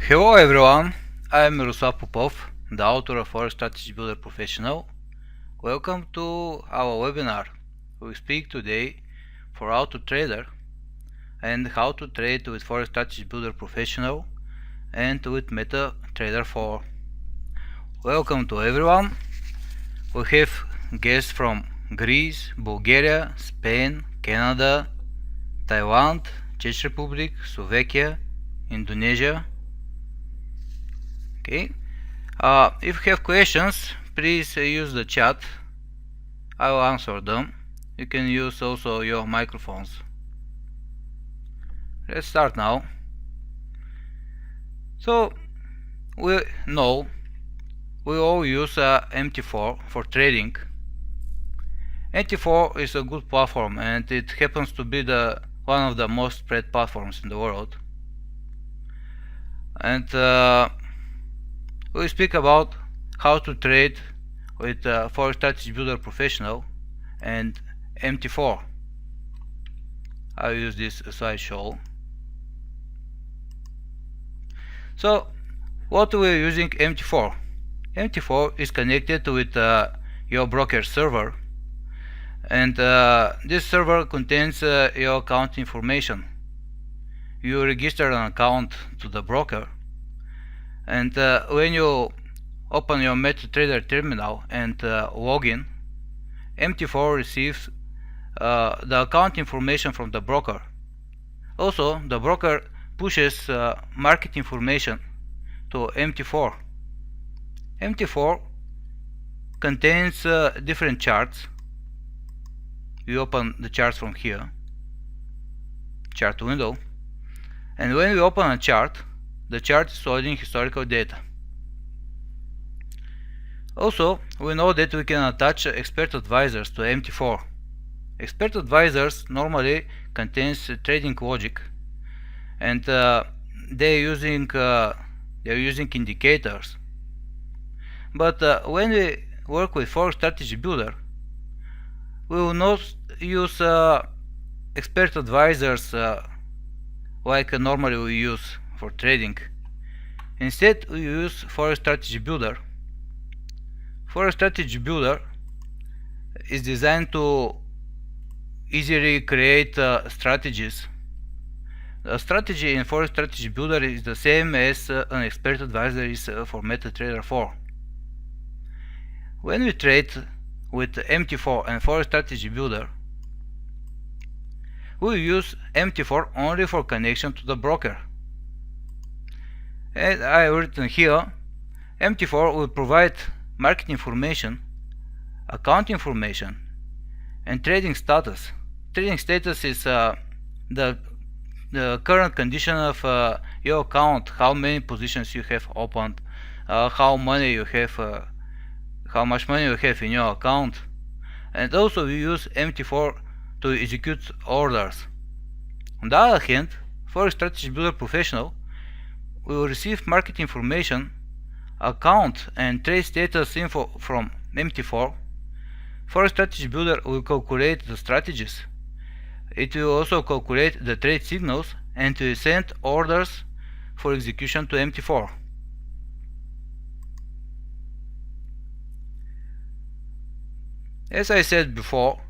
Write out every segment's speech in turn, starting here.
Hello everyone, I am Miroslav Popov, the author of Forex Strategy Builder Professional. Welcome to our webinar. We speak today for how to trader and how to trade with Forex Strategy Builder Professional and with MetaTrader 4. Welcome to everyone. We have guests from Greece, Bulgaria, Spain, Canada, Thailand, Czech Republic, Slovakia, Indonesia. Okay. If you have questions, please use the chat. I will answer them. You can use also your microphones. Let's start now. So we know we all use MT4 for trading. MT4 is a good platform and it happens to be one of the most spread platforms in the world. And we speak about how to trade with Forex Strategy Builder Professional and MT4. I'll use this slideshow. So, what we're using MT4? MT4 is connected with your broker server, and this server contains your account information. You register an account to the broker, and when you open your MetaTrader terminal and log in, MT4 receives the account information from the broker. Also, the broker pushes market information to MT4. MT4 contains different charts. You open the charts from here, chart window, and when we open a chart, the chart is loading historical data. Also, we know that we can attach expert advisors to MT4. Expert advisors normally contains trading logic, and they're using indicators. But when we work with Forex Strategy Builder, we will not use expert advisors like normally we use for trading. Instead, we use Forex Strategy Builder. Forex Strategy Builder is designed to easily create strategies. A strategy in Forex Strategy Builder is the same as an expert advisor is for MetaTrader 4. When we trade with MT4 and Forex Strategy Builder, we use MT4 only for connection to the broker. As I have written here, MT4 will provide market information, account information, and trading status. Trading status is the current condition of your account, how many positions you have opened, how much money you have in your account. And also we use MT4 to execute orders. On the other hand, Forex Strategy Builder Professional will receive market information, account and trade status info from MT4. Forex Strategy Builder will calculate the strategies. It will also calculate the trade signals and will send orders for execution to MT4. As I said before,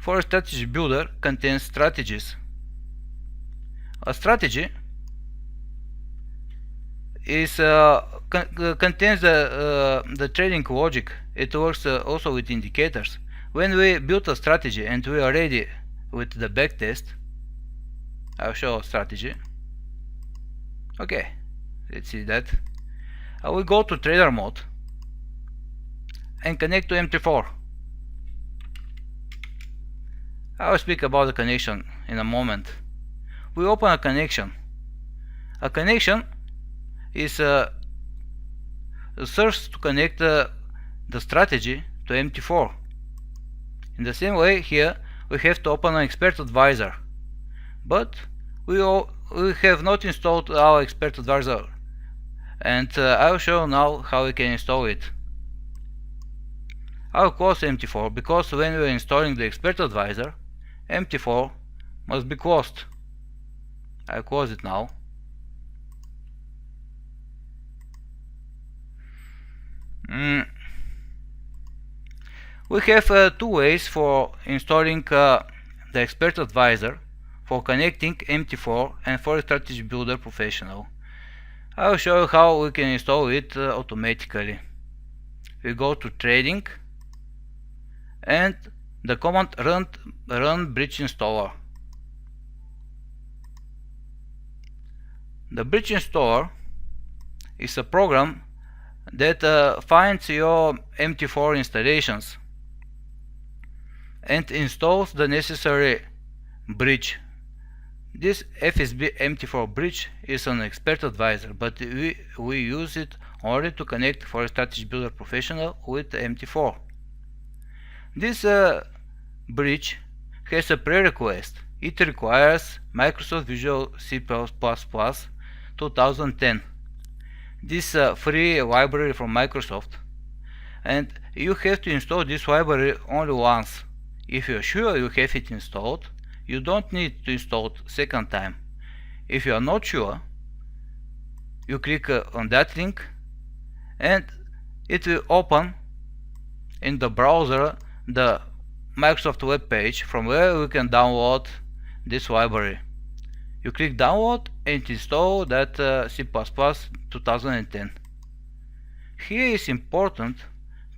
Forex Strategy Builder contains strategies. A strategy is contains the trading logic. It works also with indicators. When we build a strategy and we are ready with the backtest, I'll show a strategy. Okay, let's see that. I will go to trader mode and connect to MT4. I will speak about the connection in a moment. We open a connection. A connection is a source to connect the strategy to MT4. In the same way, here we have to open an expert advisor, but we have not installed our expert advisor, and I will show now how we can install it. I will close MT4 because when we are installing the expert advisor, MT4 must be closed. I close it now. We have two ways for installing the Expert Advisor, for connecting MT4 and for Strategy Builder Professional. I will show you how we can install it automatically. We go to Trading and the command run bridge installer. The bridge installer is a program that finds your MT4 installations and installs the necessary bridge. This FSB MT4 bridge is an Expert Advisor, but we use it only to connect for Strategy Builder Professional with MT4. This bridge has a prerequisite. It requires Microsoft Visual C++ 2010. This free library from Microsoft, and you have to install this library only once. If you're sure you have it installed, you don't need to install it second time. If you are not sure, you click on that link and it will open in the browser the Microsoft web page from where you can download this library. You click download and install that C++ 2010. Here is important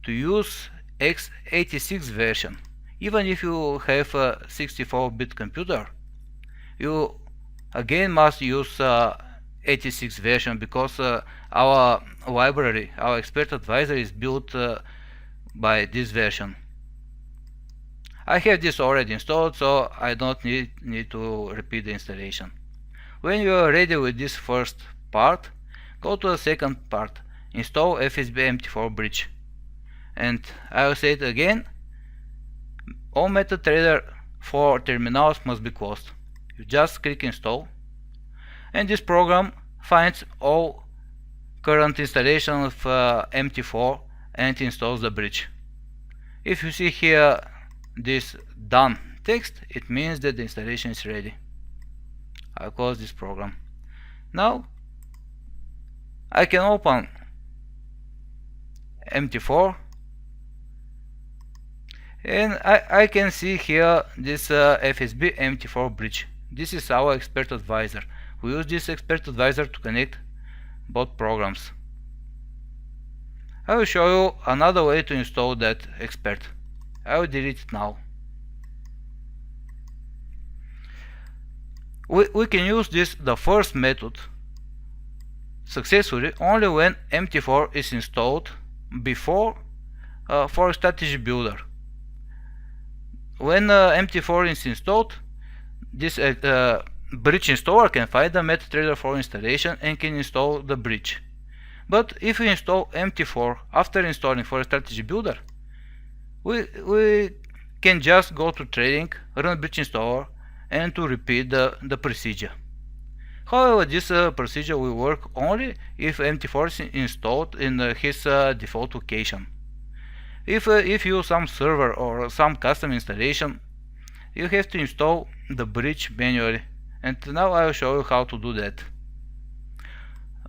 to use x86 version. Even if you have a 64-bit computer, you again must use 86 version, because our library, our Expert Advisor, is built by this version. I have this already installed, so I don't need to repeat the installation. When you are ready with this first part, go to the second part, install FSB MT4 bridge. And I will say it again, all MetaTrader 4 terminals must be closed. You just click install, and this program finds all current installation of MT4 and installs the bridge. If you see here this done text, it means that the installation is ready. I'll close this program. Now I can open MT4 and I can see here this FSB MT4 bridge. This is our Expert Advisor. We use this Expert Advisor to connect both programs. I will show you another way to install that Expert. I will delete it now. We can use the first method successfully only when MT4 is installed before for Strategy Builder. When MT4 is installed, this bridge installer can find the MetaTrader 4 installation and can install the bridge. But if we install MT4 after installing for Strategy Builder, we can just go to Trading, run bridge installer, and to repeat the procedure. However, this procedure will work only if MT4 is installed in his default location. If you use some server or some custom installation, you have to install the bridge manually, and now I will show you how to do that.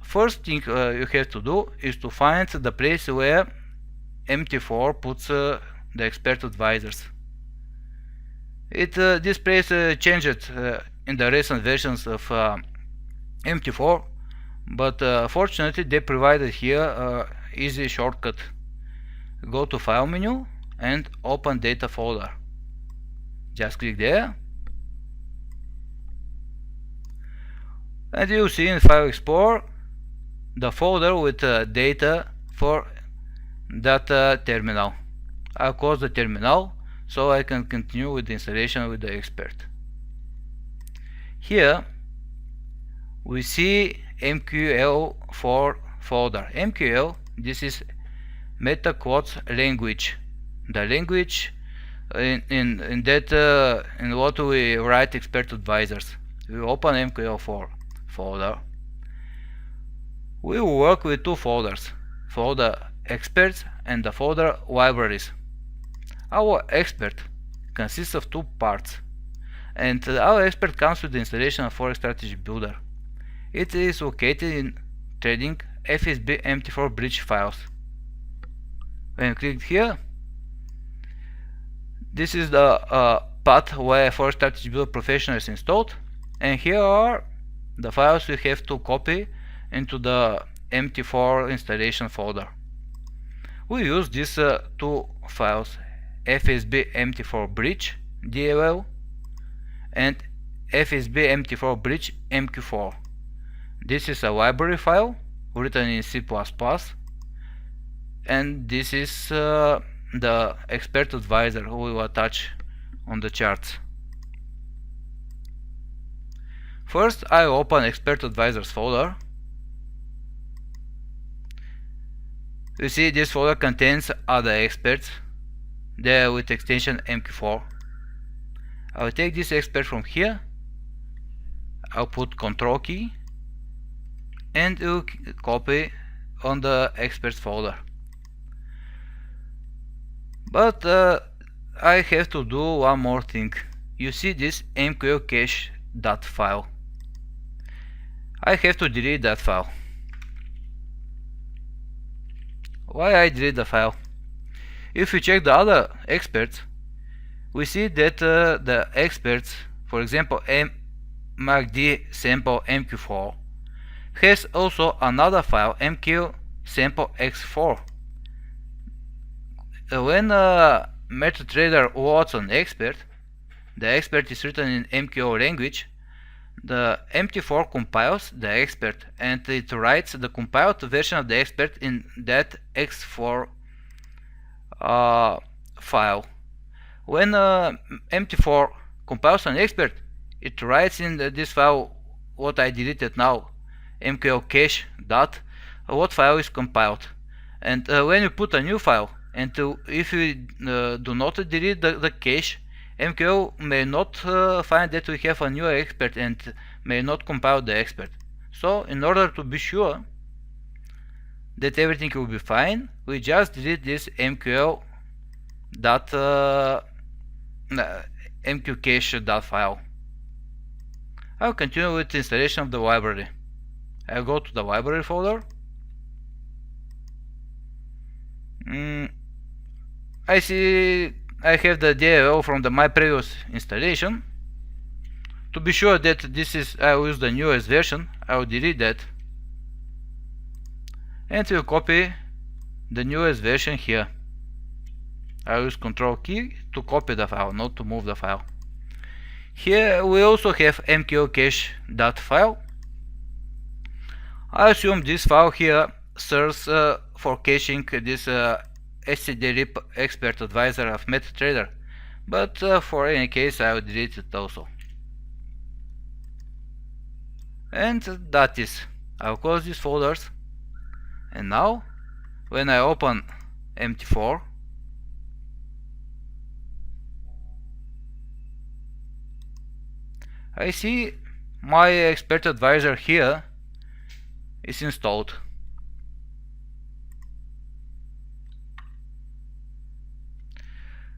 First thing you have to do is to find the place where MT4 puts the Expert Advisors. This place changed in the recent versions of MT4, but fortunately they provided here easy shortcut. Go to File menu and open Data folder. Just click there, and you see in File Explorer the folder with data for that terminal. I'll close the terminal so I can continue with the installation with the Expert. Here we see MQL4 folder. MQL, this is MetaQuotes language. The language in what we write Expert Advisors. We open MQL4 folder. We will work with two folders, folder Experts and the folder Libraries. Our Expert consists of two parts, and our Expert comes with the installation of Forex Strategy Builder. It is located in Trading FSB MT4 bridge files. When you click here, This is the path where Forex Strategy Builder Professional is installed, and here are the files we have to copy into the MT4 installation folder. We use these two files, FSB MT4 Bridge DLL and FSB MT4 Bridge MQ4. This is a library file written in C++, and this is the expert advisor who will attach on the charts. First, I open expert advisors folder. You see this folder contains other experts there with extension MQ4. I'll take this expert from here. I'll put Control key and we'll copy on the experts folder. But I have to do one more thing. You see this MQL cache.file. I have to delete that file. Why I delete the file? If we check the other experts, we see that the experts, for example MACD sample MQ4, has also another file MQ sample X4. When MetaTrader loads an expert, the expert is written in MQL language, the MT4 compiles the expert and it writes the compiled version of the expert in that X4 file. When MT4 compiles an expert, it writes in this file what I deleted now, MQL cache dot what file is compiled. And when you put a new file, and if you do not delete the cache, MQL may not find that we have a new expert and may not compile the expert. So in order to be sure that everything will be fine, we just delete this MQL dot MQ cache dot file. I'll continue with the installation of the library. I'll go to the library folder. I see I have the DLL from my previous installation. To be sure that this is, I will use the newest version, I will delete that and we'll copy the newest version here. I will use Control key to copy the file, not to move the file. Here we also have MQL cache.file. I assume this file here serves for caching this stdlib expert advisor of MetaTrader, but for any case I will delete it also. And that is, I'll close these folders, and now when I open MT4, I see my expert advisor here is installed.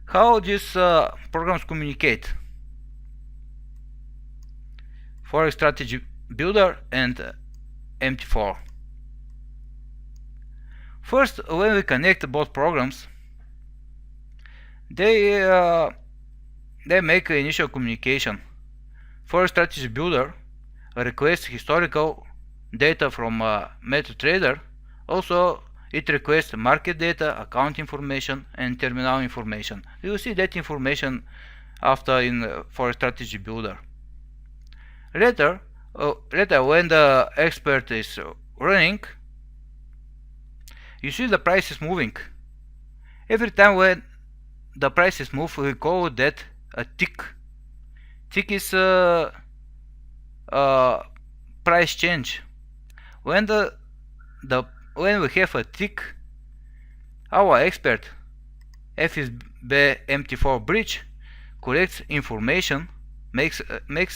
How these programs communicate? Forex Strategy Builder and MT4. First, when we connect both programs, they make initial communication. Forex Strategy Builder requests historical data from MetaTrader. Also, it requests market data, account information, and terminal information. You will see that information after in Forex Strategy Builder. Later, when the expert is running, you see the price is moving. Every time when the price is moved, we call that a tick. Tick is price change. When when we have a tick, our expert FSB MT4 Bridge collects information, makes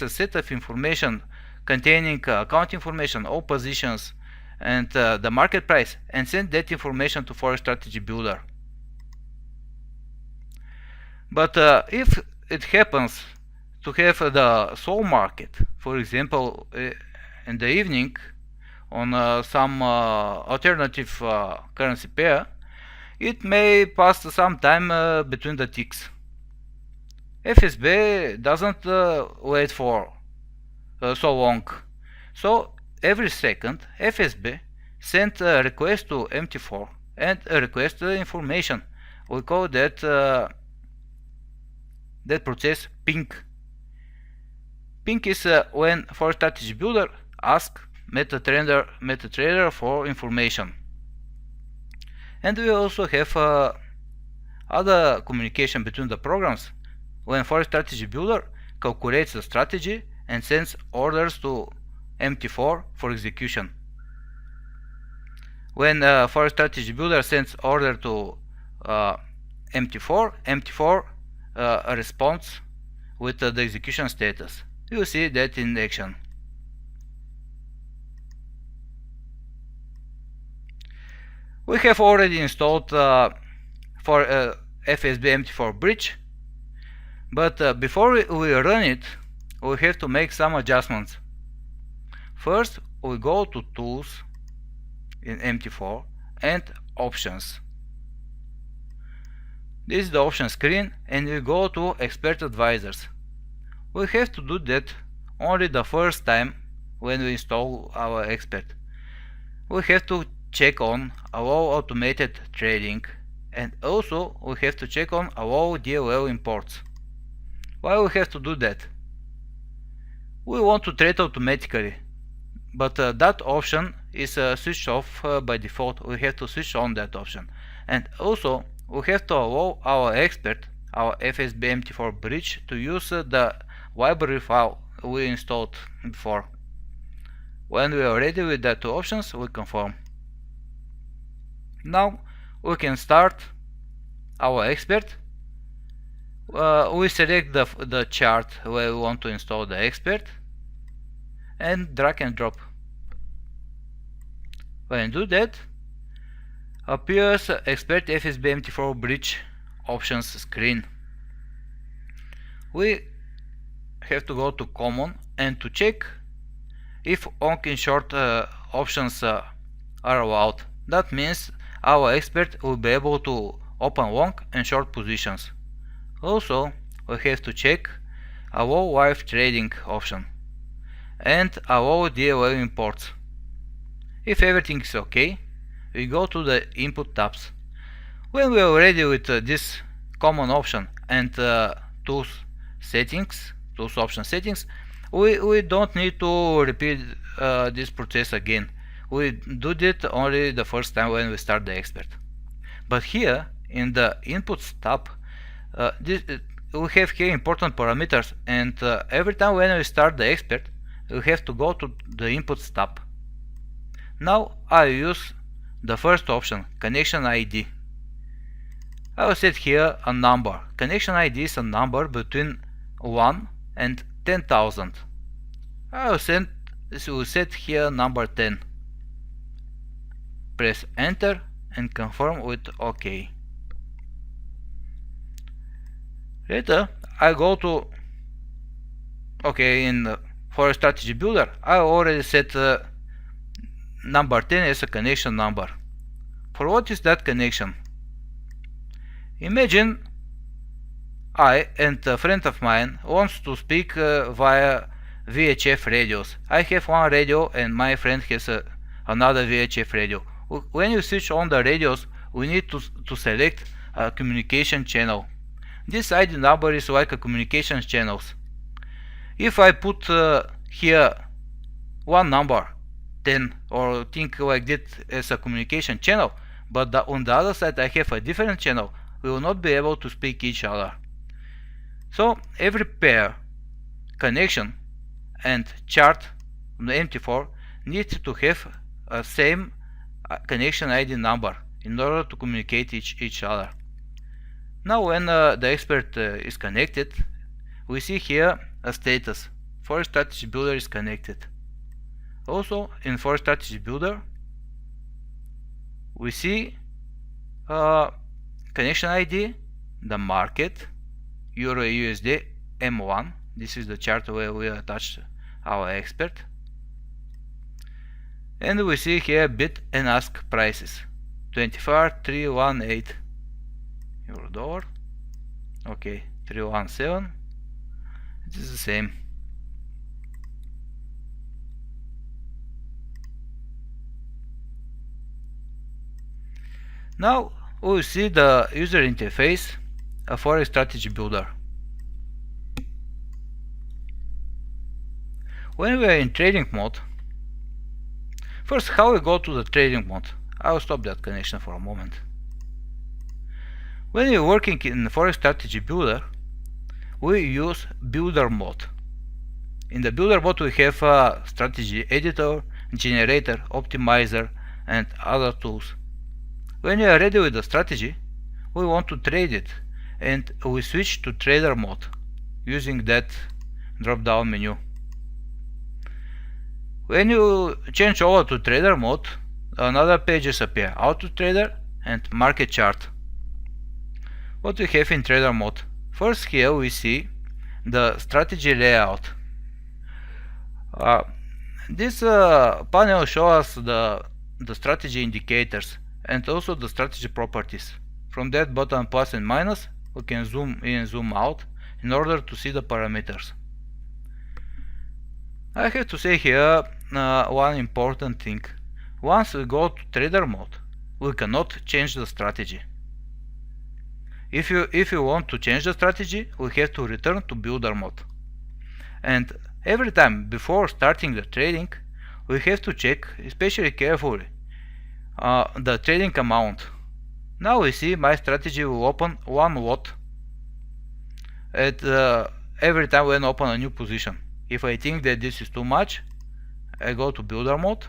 a set of information containing account information, all positions, and the market price, and send that information to Forex Strategy Builder. But if it happens to have the soul market, for example, in the evening on some alternative currency pair, it may pass some time between the ticks. FSB doesn't wait for so long. So every second FSB sends a request to MT4 and request information. We call that process ping. Ping is when Forest Strategy Builder asks MetaTrader for information. And we also have other communication between the programs when Forest Strategy Builder calculates the strategy and sends orders to MT4 for execution. When Forest Strategy Builder sends order to MT4, MT4 responds with the execution status. You will see that in action. We have already installed for FSB MT4 bridge, but before we run it, we have to make some adjustments. First, we go to Tools in MT4 and Options. This is the option screen, and we go to Expert Advisors. We have to do that only the first time when we install our expert. We have to check on Allow Automated Trading, and also we have to check on Allow DLL Imports. Why we have to do that? We want to trade automatically, but that option is switched off by default. We have to switch on that option. And also we have to allow our expert, our FSB MT4 bridge, to use the library file we installed before. When we are ready with the two options, we confirm. Now we can start our expert. We select the chart where we want to install the expert and drag and drop. When you do that, appears Expert FSB MT4 Bridge Options screen. We have to go to Common and to check if long and short options are allowed. That means our expert will be able to open long and short positions. Also, we have to check Allow Live Trading option and Allow DLL Imports. If everything is okay, we go to the Input tabs. When we are ready with this common option and Tools option settings, we don't need to repeat this process again. We do it only the first time when we start the expert. But here in the Inputs tab, we have here important parameters, and every time when we start the expert, we have to go to the Inputs tab. Now I use the first option, Connection ID. I will set here a number. Connection ID is a number between 1 and 10,000. I will set here number 10. Press enter and confirm with OK. Later I go to in Forest Strategy Builder. I already set number 10 as a connection number. For what is that connection? Imagine I and a friend of mine wants to speak via VHF radios. I have one radio and my friend has another VHF radio. When you switch on the radios, we need to select a communication channel. This ID number is like a communication channels. If I put here one number 10 or think like that as a communication channel, but on the other side I have a different channel, we will not be able to speak each other. So every pair, connection and chart on the MT4 needs to have a same connection ID number in order to communicate each other. Now when the expert is connected, we see here a status. Forest Strategy Builder is connected. Also in Forest Strategy Builder we see connection ID, the market, Euro USD M1. This is the chart where we attach our expert. And we see here bid and ask prices, 24,318 euro dollar. Okay, 317. It is the same. Now we will see the user interface of Forex Strategy Builder. When we are in trading mode, first, how we go to the trading mode? I will stop that connection for a moment. When we are working in Forex Strategy Builder, we use Builder mode. In the Builder mode we have a strategy editor, generator, optimizer, and other tools. When we are ready with the strategy, we want to trade it, and we switch to trader mode using that drop down menu. When you change over to trader mode, another pages appear: Auto Trader and Market Chart. What we have in trader mode? First, here we see the strategy layout. This panel shows us the strategy indicators and also the strategy properties. From that button plus and minus, we can zoom in, zoom out in order to see the parameters. I have to say here one important thing. Once we go to trader mode, we cannot change the strategy. If you want to change the strategy, we have to return to builder mode. And every time before starting the trading, we have to check especially carefully the trading amount. Now we see my strategy will open 1 lot at every time when I open a new position. If I think that this is too much, I go to builder mode,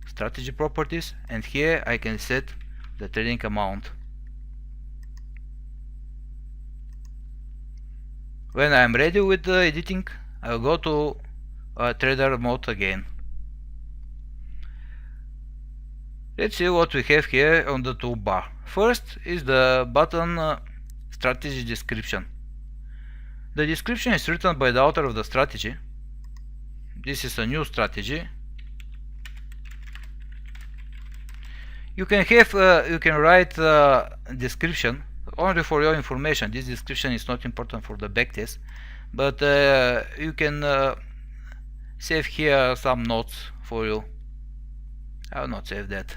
strategy properties, and here I can set the trading amount. When I am ready with the editing, I will go to trader mode again. Let's see what we have here on the toolbar. First is the button strategy description. The description is written by the author of the strategy. This is a new strategy. You can write description only for your information. This description is not important for the backtest, but you can save here some notes for you. I will not save that.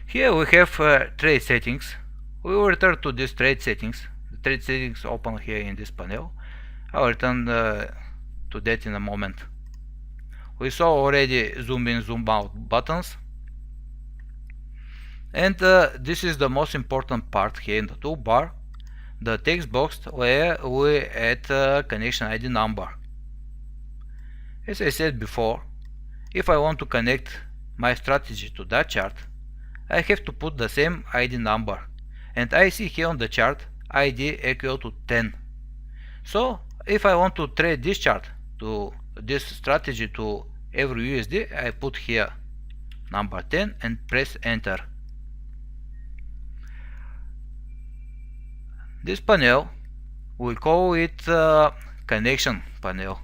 Here we have trade settings. We will return to these trade settings. The trade settings open here in this panel. I will return to that in a moment. We saw already zoom in, zoom out buttons. And this is the most important part here in the toolbar, the text box where we add connection ID number. As I said before, if I want to connect my strategy to that chart, I have to put the same ID number, and I see here on the chart ID equal to 10. So if I want to trade this chart to this strategy to every USD, I put here number 10 and press enter. This panel, we call it connection panel.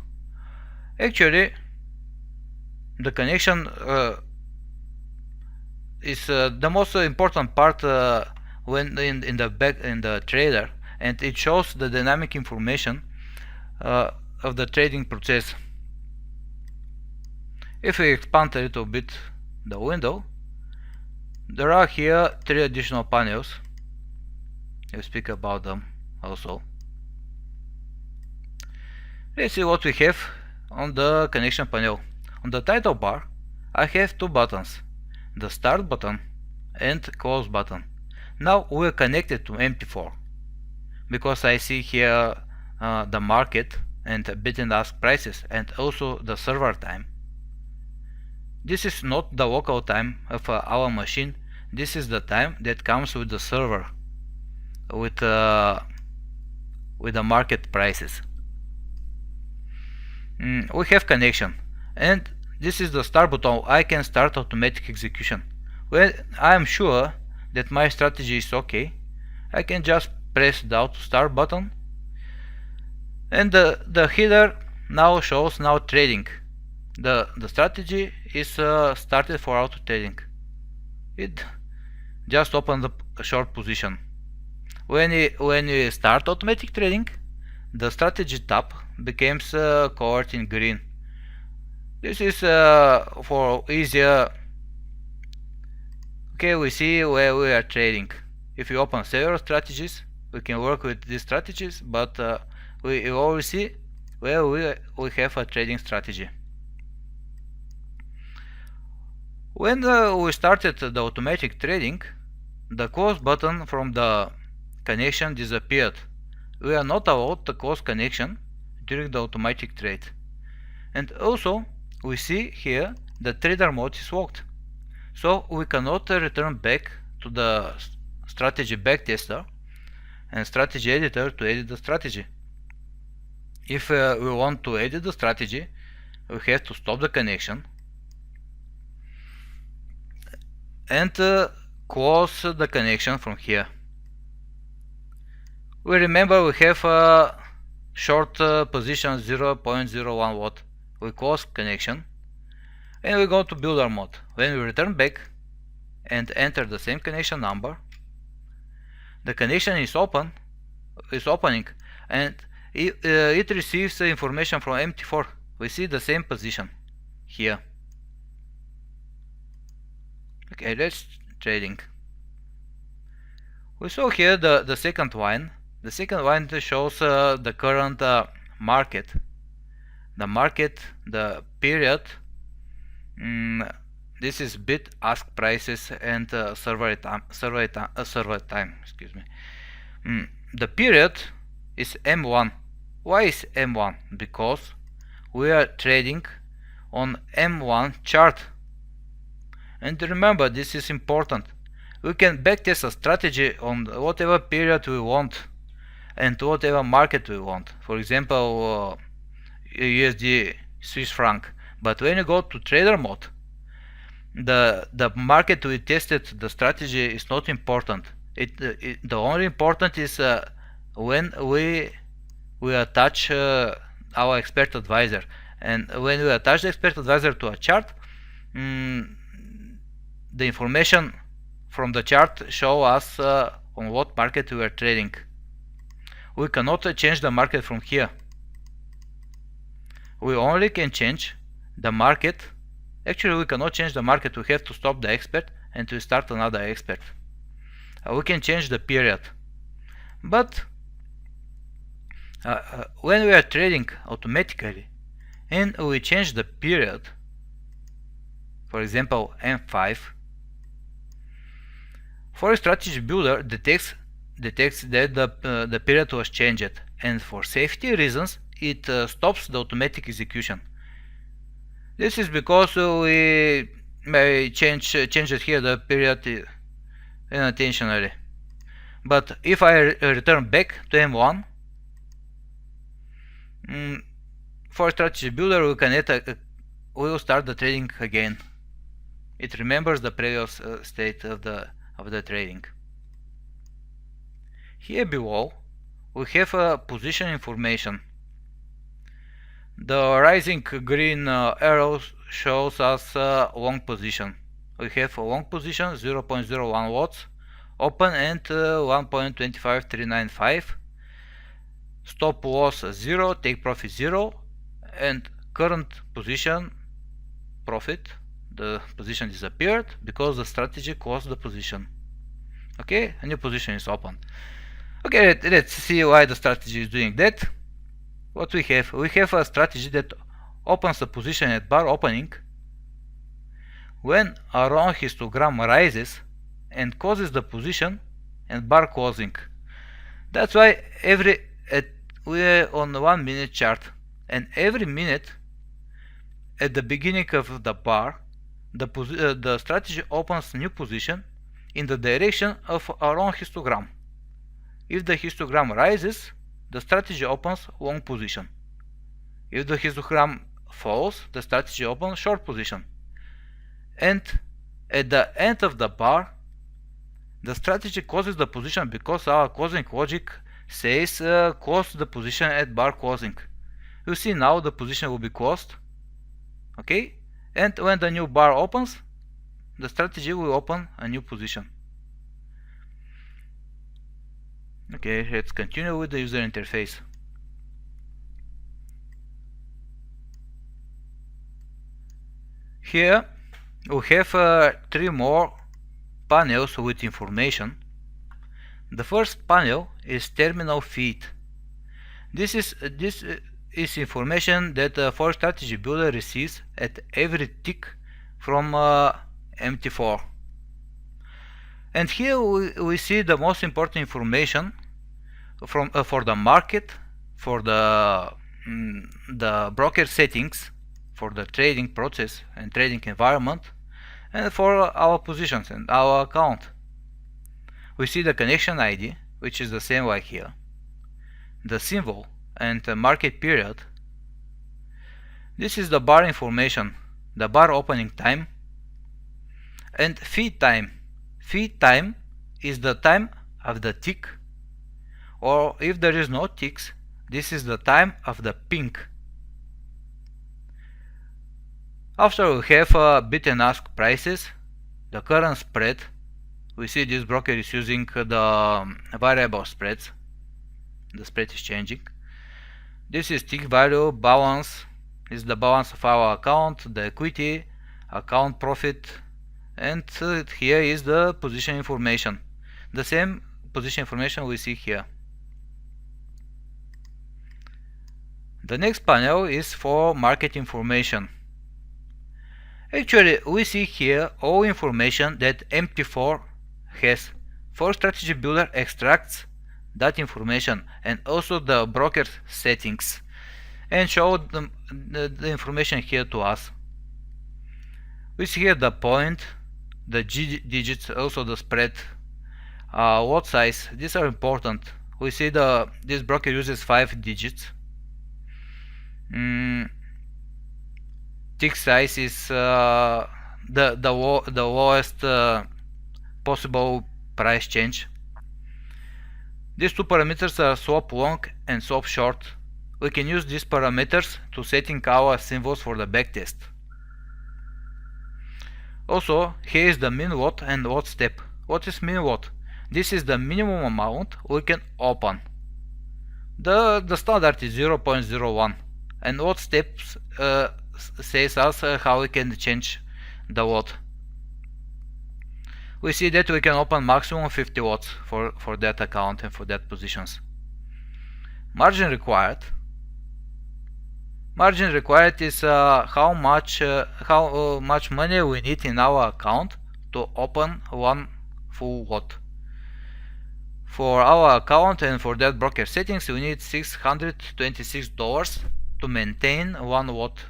Actually, the connection is the most important part when in the trader, and it shows the dynamic information of the trading process. If we expand a little bit the window, there are here 3 additional panels. I'll speak about them also. Let's see what we have on the connection panel. On the title bar, I have 2 buttons, the start button and close button. Now we're connected to MT4 because I see here the market and bid and ask prices and also the server time. This is not the local time of our machine. This is the time that comes with the server, with the market prices. We have connection, and this is the start button. I can start automatic execution. When I am sure that my strategy is okay, I can just press the auto start button, and the header now shows now trading. The strategy is started for auto trading. It just opened up a short position. when you start automatic trading, the strategy tab becomes colored in green. This is for easier. Okay, we see where we are trading. If we open several strategies, we can work with these strategies, but we always see where we have a trading strategy. When we started the automatic trading, the close button from the connection disappeared. We are not allowed to close connection during the automatic trade. And also, we see here the trader mode is locked. So we cannot return back to the strategy backtester and strategy editor to edit the strategy. If we want to edit the strategy, we have to stop the connection and close the connection from here. We remember we have a short position 0.01 watt. We close connection and we go to builder mode. When we return back and enter the same connection number, the connection is opening, and it receives information from MT4. We see the same position here. Okay, let's trading. We saw here the second line. The second line shows the current market, the period. This is bid ask prices and server time. Excuse me. The period is M1. Why is M1? Because we are trading on M1 chart. And remember, this is important. We can backtest a strategy on whatever period we want and whatever market we want. For example, USD Swiss franc. But when you go to trader mode, the market we tested, the strategy is not important. The only important is when we attach our expert advisor, and when we attach the expert advisor to a chart, the information from the chart show us on what market we are trading. We cannot change the market from here. We only can change the market. Actually, we cannot change the market. We have to stop the expert and to start another expert. We can change the period, but when we are trading automatically and we change the period, for example M5, Forex Strategy Builder detects that the period was changed, and for safety reasons it stops the automatic execution. This is because we may change it here the period unintentionally. But if I return back to M1, for Strategy Builder we will start the trading again. It remembers the previous state of the trading. Here below we have position information. The rising green arrow shows us long position. We have a long position 0.01 watts, open and 1.25395, stop loss 0, take profit 0, and current position profit, the position disappeared because the strategy closed the position. Okay, a new position is open. Okay, let's see why the strategy is doing that. What we have a strategy that opens the position at bar opening when a wrong histogram rises and causes the position and bar closing. That's why we're on 1 minute chart, and every minute at the beginning of the bar the strategy opens new position in the direction of a wrong histogram. If the histogram rises, the strategy opens long position. If the histogram falls, the strategy opens short position. And at the end of the bar, the strategy closes the position because our closing logic says close the position at bar closing. You see now the position will be closed. Okay? And when the new bar opens, the strategy will open a new position. Okay, let's continue with the user interface. Here we have 3 more panels with information. The first panel is terminal feed. This is information that ForStrategy Builder receives at every tick from MT4. And here we see the most important information from for the market, for the broker settings, for the trading process and trading environment, and for our positions and our account. We see the connection ID, which is the same like here, the symbol and the market period. This is the bar information, the bar opening time, and feed time. Feed time is the time of the tick, or if there is no ticks, this is the time of the pink. After we have bid and ask prices, the current spread, we see this broker is using the variable spreads. The spread is changing. This is tick value, balance, is the balance of our account, the equity, account profit, and here is the position information. The same position information we see here. The next panel is for market information. Actually, we see here all information that MT4 has. ForStrategy Builder extracts that information and also the broker settings and show the information here to us. We see here the point, the digits, also the spread, lot size. These are important. We see this broker uses 5 digits. Tick size is the lowest possible price change. These two parameters are swap long and swap short. We can use these parameters to setting our symbols for the backtest. Also, here is the min lot and lot step. What is min lot? This is the minimum amount we can open. The standard is 0.01, and lot steps says us how we can change the lot. We see that we can open maximum 50 lots for that account and for that positions. Margin required. Margin required is how much money we need in our account to open one full lot. For our account and for that broker settings, we need $626 to maintain one lot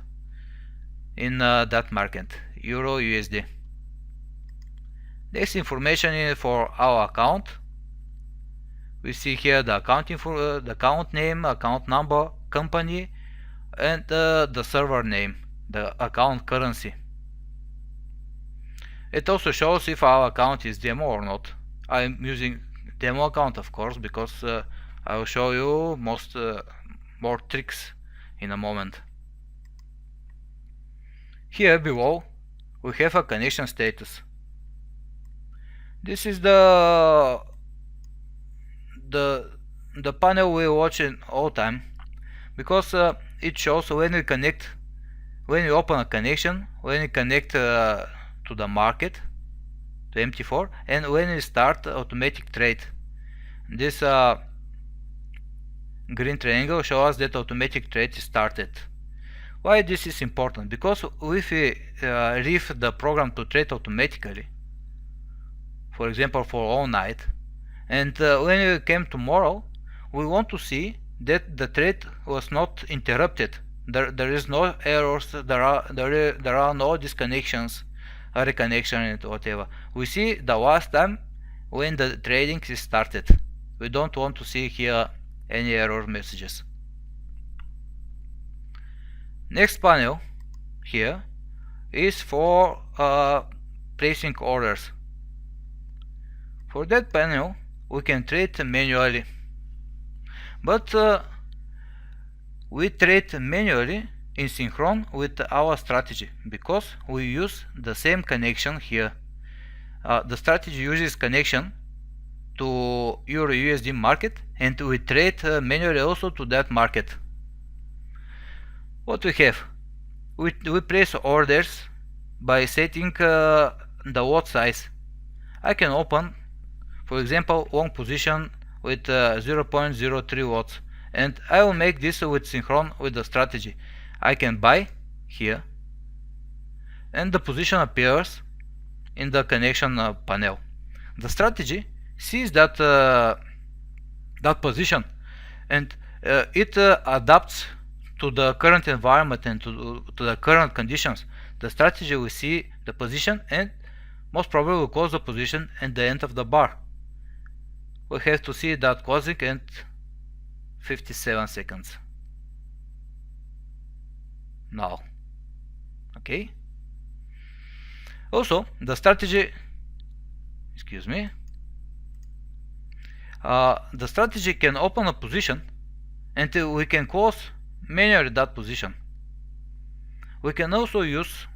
in that market, Euro USD. This information for our account. We see here the the account name, account number, company, and the server name, the account currency. It also shows if our account is demo or not. I'm using demo account, of course, because I will show you more tricks in a moment. Here below we have a connection status. This is the panel we watch in all time, because it shows when we open a connection, when we connect to the market, to MT4, and when we start automatic trade. This green triangle shows us that automatic trade is started. Why this is important? Because if we leave the program to trade automatically, for example for all night, and when we came tomorrow, we want to see that the trade was not interrupted. There is no errors, there are no disconnections, reconnection, and whatever. We see the last time when the trading is started. We don't want to see here any error messages. Next panel here is for placing orders. For that panel we can trade manually, but we trade manually in synchron with our strategy, because we use the same connection here. The strategy uses connection to Euro USD market, and we trade manually also to that market. What we have? We place orders by setting the lot size. I can open, for example, long position with 0.03 watts, and I will make this with synchron with the strategy. I can buy here, and the position appears in the connection panel. The strategy sees that that position, and it adapts to the current environment and to the current conditions. The strategy will see the position and most probably will close the position at the end of the bar. We have to see that closing at 57 seconds. Now, okay. Also, the strategy, excuse me, the strategy can open a position and we can close manually that position. We can also use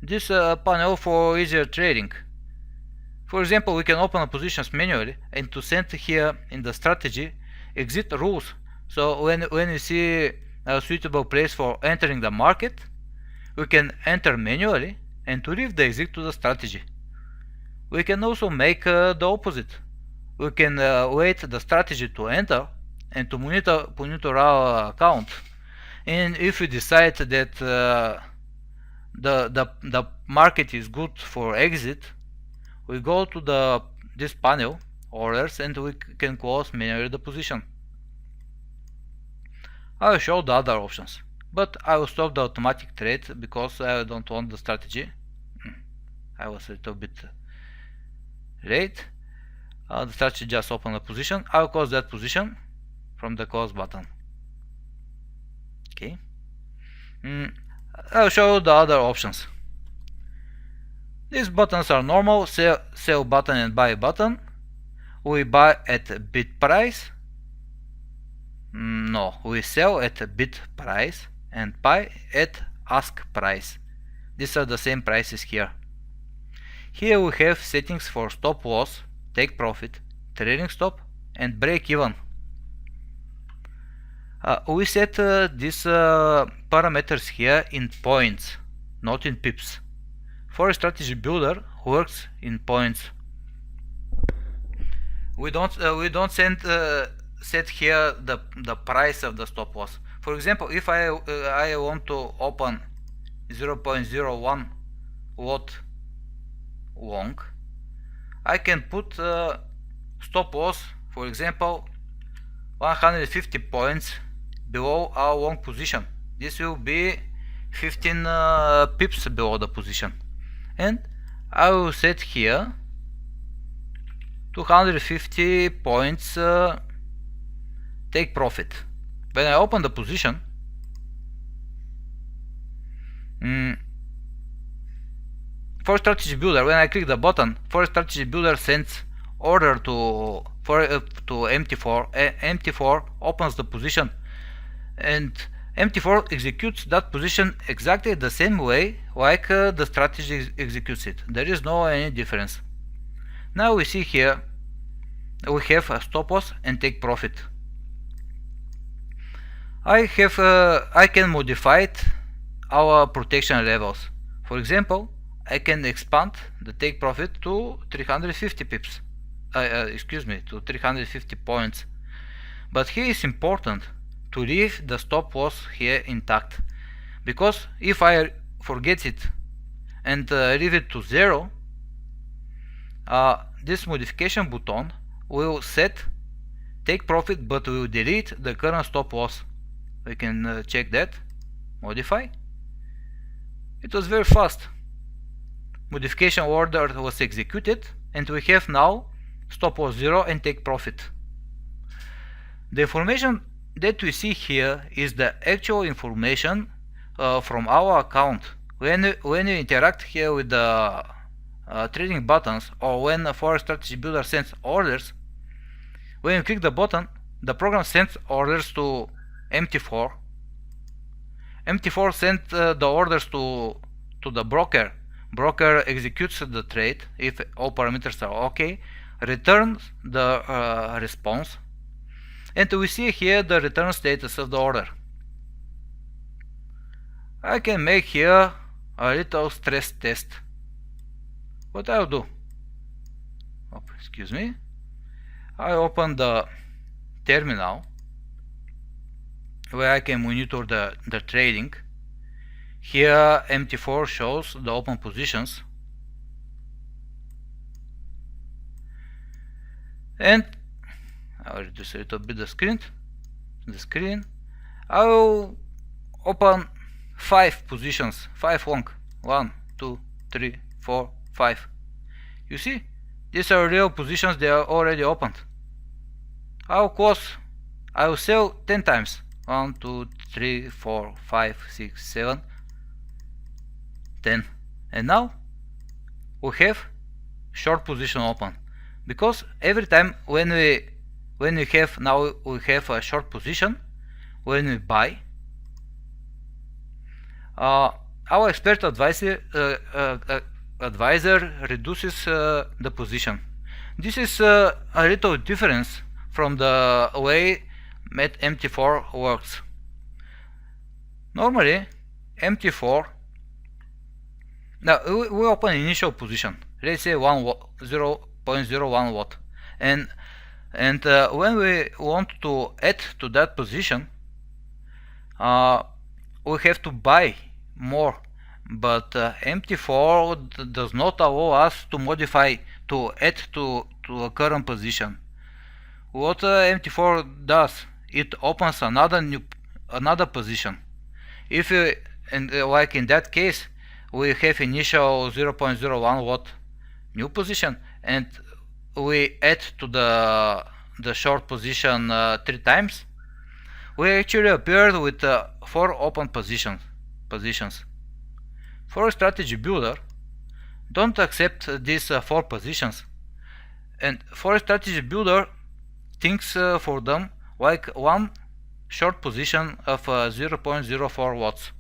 this panel for easier trading. For example, we can open positions manually and to send here in the strategy exit rules. So when you see a suitable place for entering the market, we can enter manually and to leave the exit to the strategy. We can also make the opposite. We can wait the strategy to enter and to monitor our account. And if we decide that the market is good for exit, we go to this panel orders and we can close manually the position. I will show the other options, but I will stop the automatic trade because I don't want the strategy. I was a little bit late. The strategy just opened a position. I will close that position from the close button. Okay. I'll show you the other options. These buttons are normal: sell button and buy button. We buy at bid price. No, we sell at bid price and buy at ask price. These are the same prices here. Here we have settings for stop loss, take profit, trailing stop, and break even. We set these parameters here in points, not in pips. For a strategy builder works in points. We don't set here the price of the stop loss. For example, if I want to open 0.01 lot long, I can put stop loss, for example, 150 points below our long position. This will be 15 pips below the position, and I will set here 250 points take profit. When I open the position, for strategy builder, when I click the button, for strategy builder sends order to MT4. MT4 opens the position, and MT4 executes that position exactly the same way like the strategy executes it. There is no any difference. Now we see here we have a stop loss and take profit. I can modify our protection levels. For example, I can expand the take profit to 350 pips. Excuse me, to 350 points. But here is important to leave the stop loss here intact, because if I forget it and leave it to 0, this modification button will set take profit but will delete the current stop loss. We can check that, modify. It was very fast. Modification order was executed and we have now stop loss 0 and take profit. The information that we see here is the actual information from our account. When you interact here with the trading buttons, or when Forex Strategy Builder sends orders, when you click the button, the program sends orders to MT4. MT4 sends the orders to the broker. Broker executes the trade if all parameters are okay. returns the response, and we see here the return status of the order. I can make here a little stress test. What I'll do? Oh, excuse me. I open the terminal where I can monitor the trading. Here MT4 shows the open positions, and I'll reduce a little bit the screen. I'll open 5 positions, 5 long. 1, 2, 3, 4, 5. You see, these are real positions, they are already opened. I'll sell 10 times. 1, 2, 3, 4, 5, 6, 7, 10. And now we have short position open, because every time when we have a short position, when we buy, our expert advisor reduces the position. This is a little difference from the way MT4 works. Normally MT4, now we open initial position, let's say 0.01 watt, and when we want to add to that position, we have to buy more, but MT4 does not allow us to modify, to add to a current position. What MT4 does, it opens another position. If like in that case, we have initial 0.01 watt new position, and we add to the short position 3 times, we actually appeared with 4 open positions. For a strategy builder, don't accept these 4 positions, and for a strategy builder, thinks for them like one short position of 0.04 watts.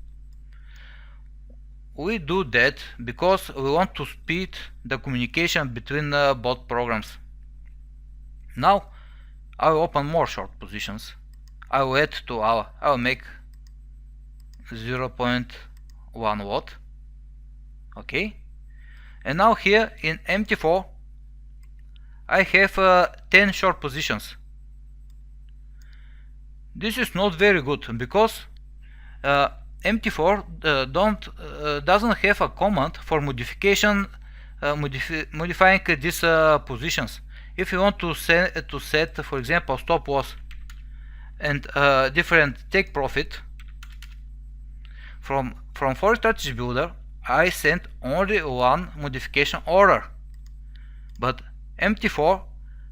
We do that because we want to speed the communication between both programs. Now I will open more short positions. I will add to I will make 0.1 watt. Okay, and now here in MT4 I have 10 short positions. This is not very good, because MT4 doesn't have a command for modifying these positions. If you want to set, for example, stop loss and different take profit from for strategy builder, I sent only one modification order, but MT4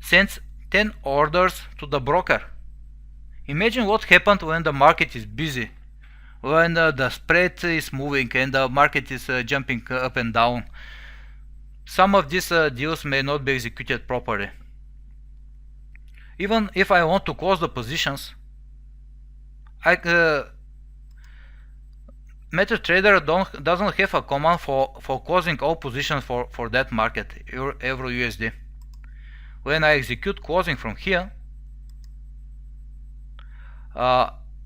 sends 10 orders to the broker. Imagine what happened when the market is busy, when the spread is moving and the market is jumping up and down. Some of these deals may not be executed properly. Even if I want to close the positions, MetaTrader doesn't have a command for closing all positions for that market, Euro USD. When I execute closing from here,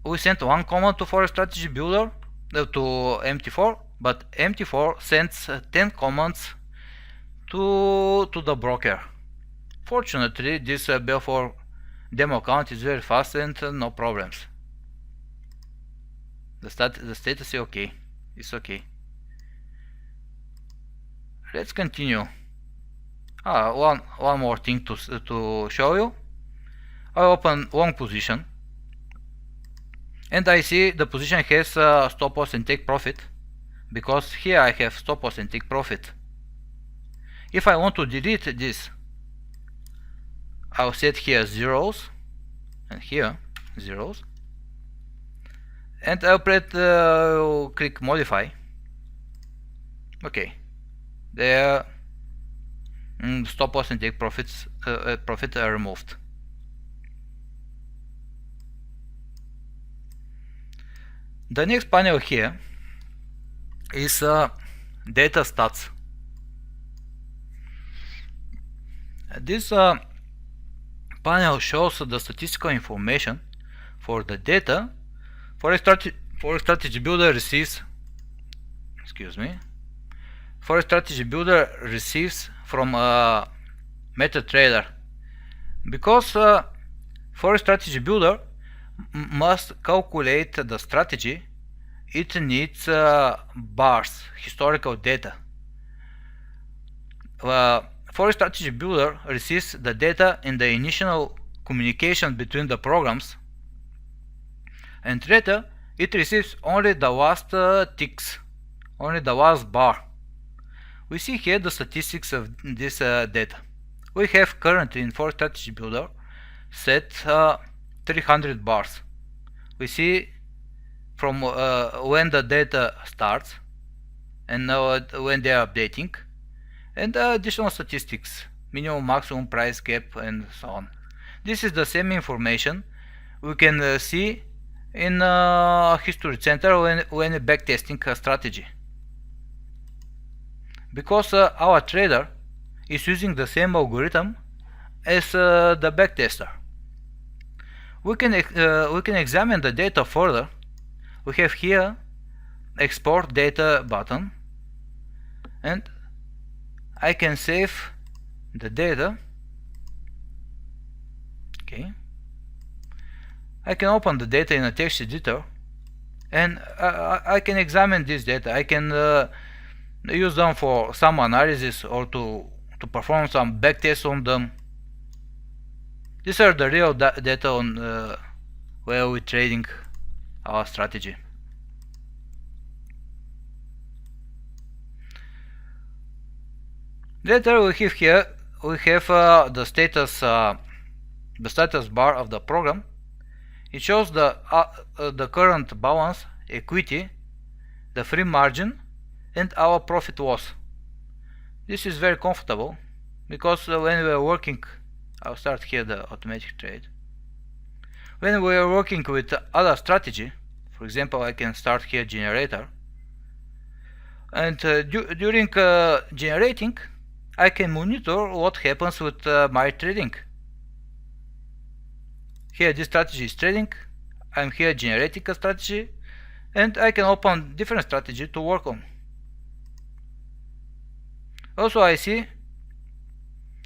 we sent one command to Forex Strategy Builder to MT4, but MT4 sends 10 commands to the broker. Fortunately, this Belfort demo account is very fast and no problems. The status is okay. It's okay. Let's continue. One more thing to show you. I open long position, and I see the position has stop loss and take profit, because here I have stop loss and take profit. If I want to delete this, I'll set here zeros and here zeros, and I'll click modify. Okay, there stop loss and take profit are removed. The next panel here is data stats. This panel shows the statistical information for the data Forex Strategy Builder receives Forex Strategy Builder receives from MetaTrader, because Forex Strategy Builder must calculate the strategy. It needs bars, historical data. Forex Strategy Builder receives the data in the initial communication between the programs, and later it receives only the last ticks, only the last bar. We see here the statistics of this data. We have currently in Forex Strategy Builder set 300 bars. We see from when the data starts and when they are updating, and additional statistics, minimum, maximum, price gap, and so on. This is the same information we can see in History Center when backtesting a strategy, because our trader is using the same algorithm as the backtester. We can examine the data further. We have here export data button, and I can save the data. Okay, I can open the data in a text editor, and I can examine this data. I can use them for some analysis or to perform some backtests on them. These are the real data on where we're trading our strategy. Later we have here the status bar of the program. It shows the current balance, equity, the free margin, and our profit loss. This is very comfortable, because when we are working, I'll start here the automatic trade. When we are working with other strategy, for example, I can start here generator, and during generating, I can monitor what happens with my trading. Here this strategy is trading, I'm here generating a strategy, and I can open different strategy to work on. Also, I see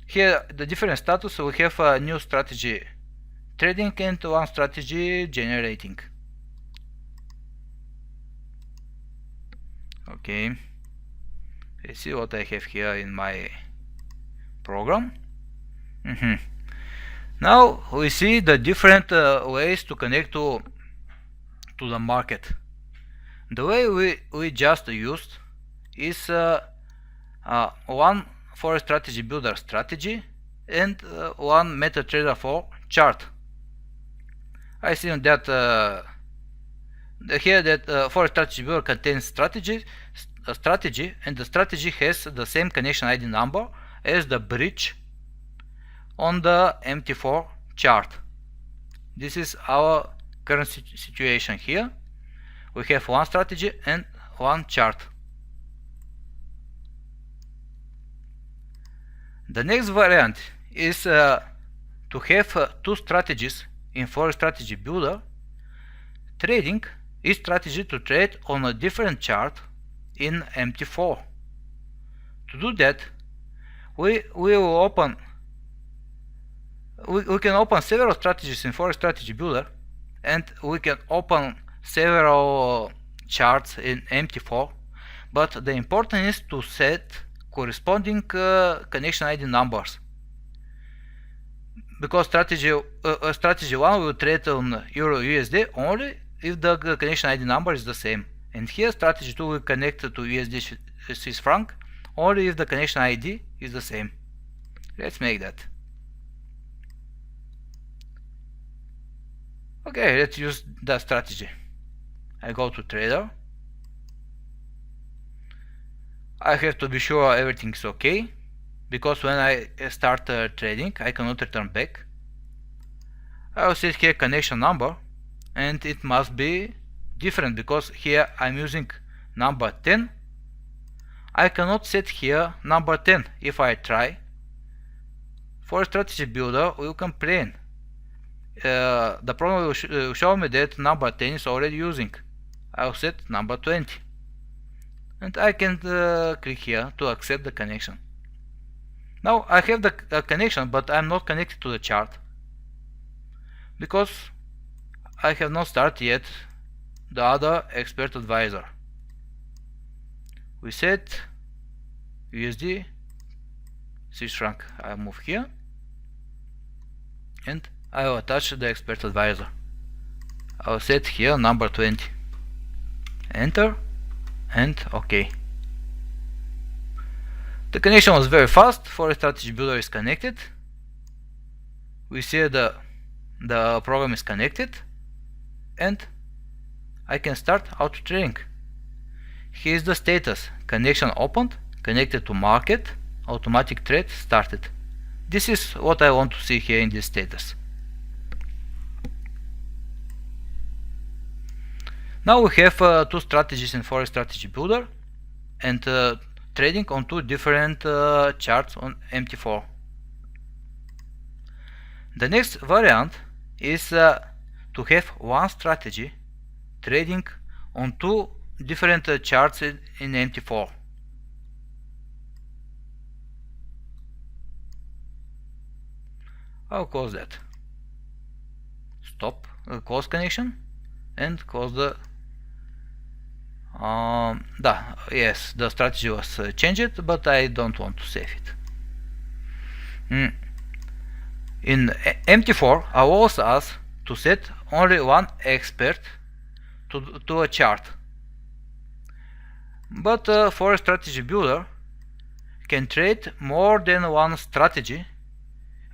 here the different status. We have a new strategy trading and one strategy generating. Okay, let's see what I have here in my program. Now we see the different ways to connect to the market. The way we just used is one Forex Strategy Builder strategy and one MetaTrader 4 chart. I see that here that Forex Strategy Builder contains strategy, and the strategy has the same connection ID number as the bridge on the MT4 chart. This is our current situation here. We have one strategy and one chart. The next variant is to have two strategies in Forex Strategy Builder, trading each strategy to trade on a different chart in MT4. To do that, we can open several strategies in Forex Strategy Builder, and we can open several charts in MT4, but the important is to set corresponding connection ID numbers, because strategy 1 will trade on Euro USD only if the connection ID number is the same, and here strategy 2 will connect to USD Swiss franc only if the connection ID is the same. Let's make that. Okay, let's use that strategy. I go to trader. I have to be sure everything is okay, because when I start trading, I cannot return back. I will set here connection number, and it must be different, because here I'm using number 10. I cannot set here number 10. If I try, for strategy builder we can plan. The program will show me that number 10 is already using. I'll set number 20. And I can click here to accept the connection. Now I have the connection, but I'm not connected to the chart because I have not started yet the other expert advisor. We set USD Swiss franc. I move here and I will attach the expert advisor. I will set here number 20. Enter and OK. The connection was very fast. Forex Strategy Builder is connected. We see the program is connected and I can start auto trading. Here is the status: connection opened, connected to market, automatic trade started. This is what I want to see here in this status. Now we have two strategies in Forex Strategy Builder and trading on two different charts on MT4. The next variant is to have one strategy trading on two different charts in MT4. I'll close that. Stop, close connection and close the yes, the strategy was changed, but I don't want to save it. In MT4 allows us to set only one expert to a chart, but for a strategy builder can trade more than one strategy,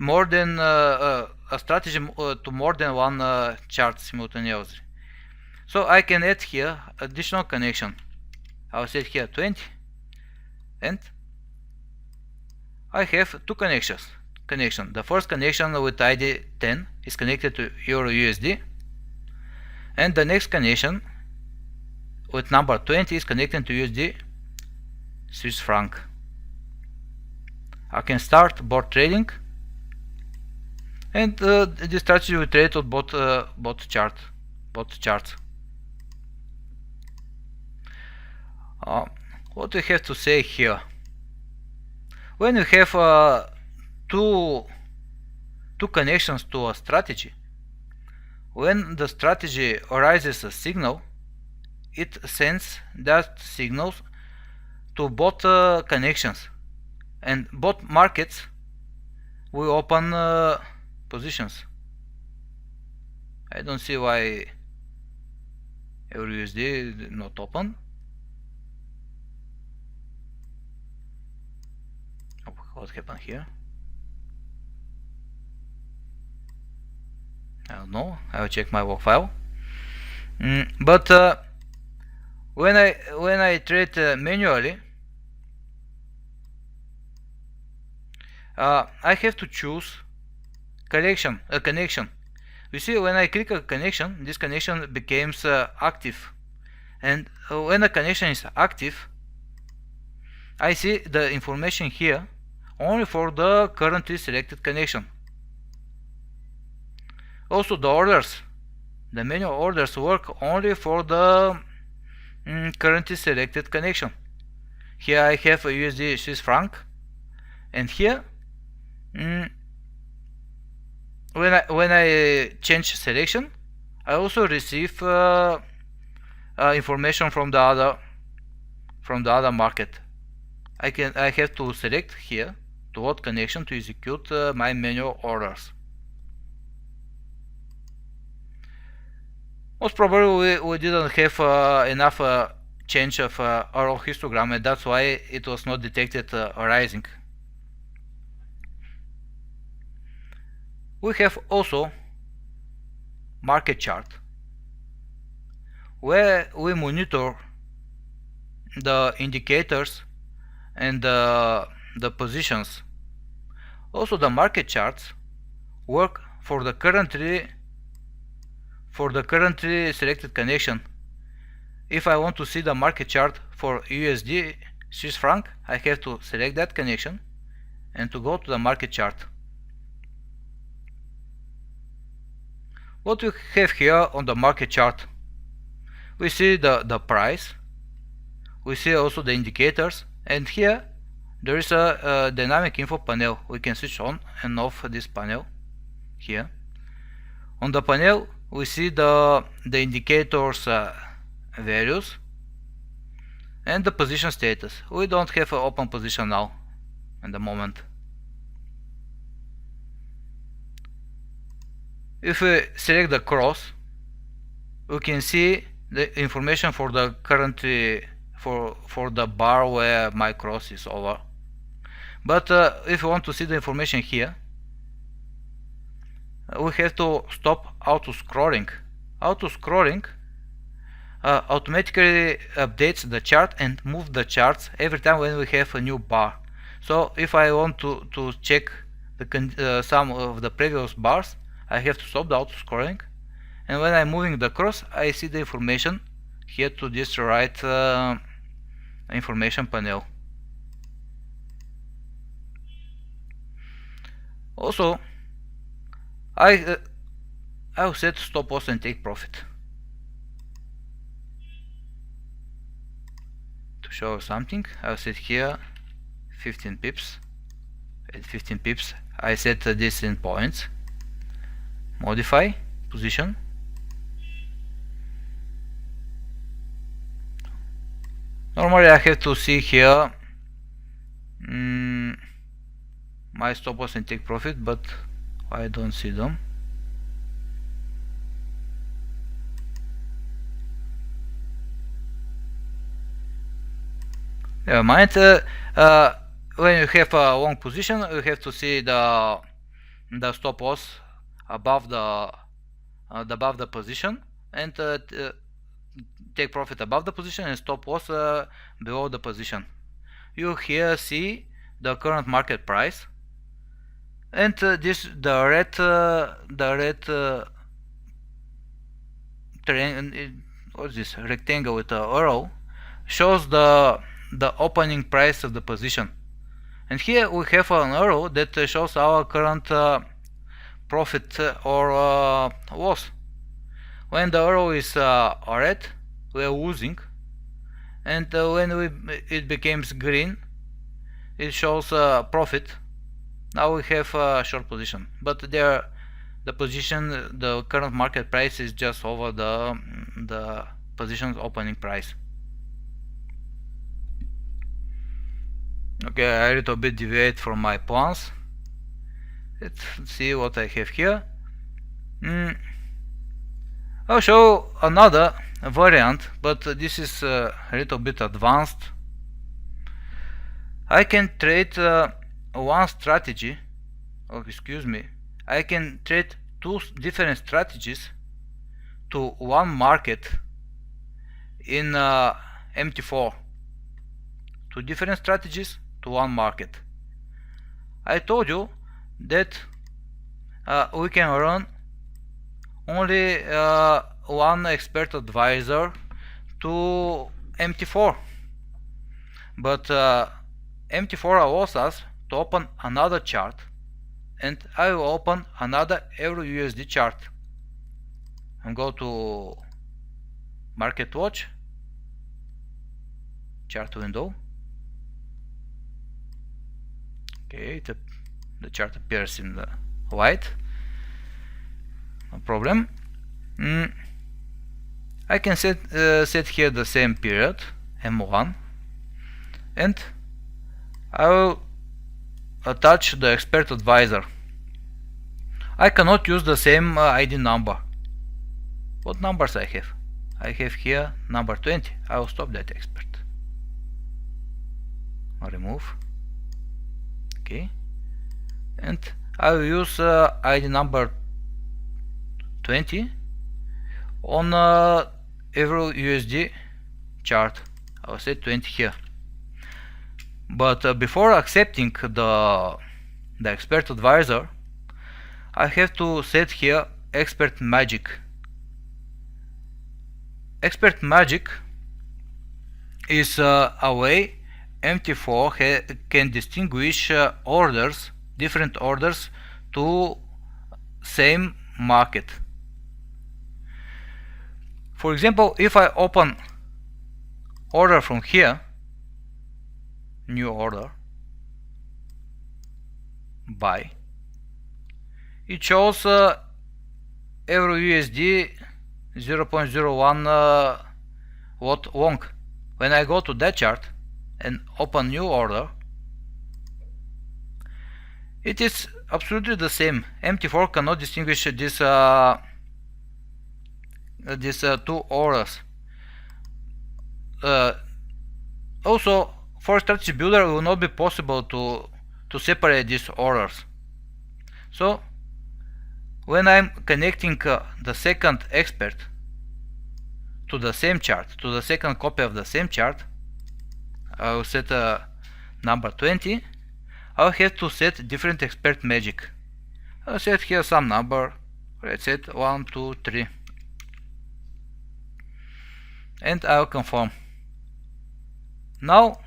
more than a strategy to more than one chart simultaneously. So I can add here additional connection. I'll set here 20 and I have two connections. The first connection with ID 10 is connected to Euro USD and the next connection with number 20 is connected to USD Swiss franc. I can start both trading and this strategy will trade on both charts. What we have to say here: when you have two connections to a strategy, when the strategy arises a signal, it sends that signals to both connections, and both markets will open positions. I don't see why EURUSD is not open. What happened here? I don't know. I will check my log file. But when I trade manually, I have to choose a connection. You see, when I click a connection, this connection becomes active, and when a connection is active, I see the information here only for the currently selected connection. Also the orders, the manual orders work only for the currently selected connection. Here I have a USD Swiss franc, and here when I change selection, I also receive information from the other market. I have to select here to what connection to execute my manual orders. Most probably we didn't have enough change of our histogram, and that's why it was not detected arising. We have also market chart, where we monitor the indicators and the positions. Also the market charts work for the currently selected connection. If I want to see the market chart for USD Swiss franc, I have to select that connection and to go to the market chart. what we have here on the market chart, we see the price, we see also the indicators, and here there is a dynamic info panel. We can switch on and off this panel here. On the panel we see the indicators values and the position status. We don't have an open position now at the moment. If we select the cross, we can see the information for the current for the bar where my cross is over. But if we want to see the information here, we have to stop auto scrolling. Auto scrolling automatically updates the chart and move the charts every time when we have a new bar. So if I want to check the some of the previous bars, I have to stop the auto scrolling, and when I'm moving the cross, I see the information here to this right information panel. Also, I'll set stop loss and take profit. To show something, I'll set here 15 pips. At 15 pips, I set this in points. Modify position. Normally I have to see here my stop loss and take profit, but I don't see them. Never mind. When you have a long position, you have to see the stop loss above the position, and take profit above the position and stop loss below the position. You here see the current market price, and this the red what's this rectangle with the arrow shows the opening price of the position, and here we have an arrow that shows our current profit or loss. When the arrow is red, we are losing, and when it becomes green, it shows profit. Now we have a short position, but the position, the current market price is just over the position's opening price. Okay, I a little bit deviate from my plans. Let's see what I have here. I'll show another variant, but this is a little bit advanced. I can trade one strategy, or excuse me, I can trade two different strategies to one market in MT4. Two different strategies to one market. I told you that we can run only one expert advisor to MT4, but MT4 allows us to open another chart, and I will open another Euro USD chart and go to Market Watch, chart window. Okay, the chart appears in the white, no problem. I can set here the same period, M1, and I will attach the expert advisor. I cannot use the same ID number. What numbers I have? I have here number 20. I will stop that expert. I'll remove. Okay, and I will use ID number 20 on Euro USD chart. I will set 20 here. But before accepting the expert advisor, I have to set here expert magic. Expert magic is a way MT4 can distinguish orders, different orders to same market. For example, if I open order from here, new order, buy, it shows Euro USD 0.01 watt long. When I go to that chart and open new order, it is absolutely the same. MT4 cannot distinguish these two orders. Also, for strategy builder, it will not be possible to separate these orders. So when I'm connecting the second expert to the same chart, to the second copy of the same chart, I will set number 20. I'll have to set different expert magic. I'll set here some number. Let's set 1, 2, 3. And I'll confirm. Now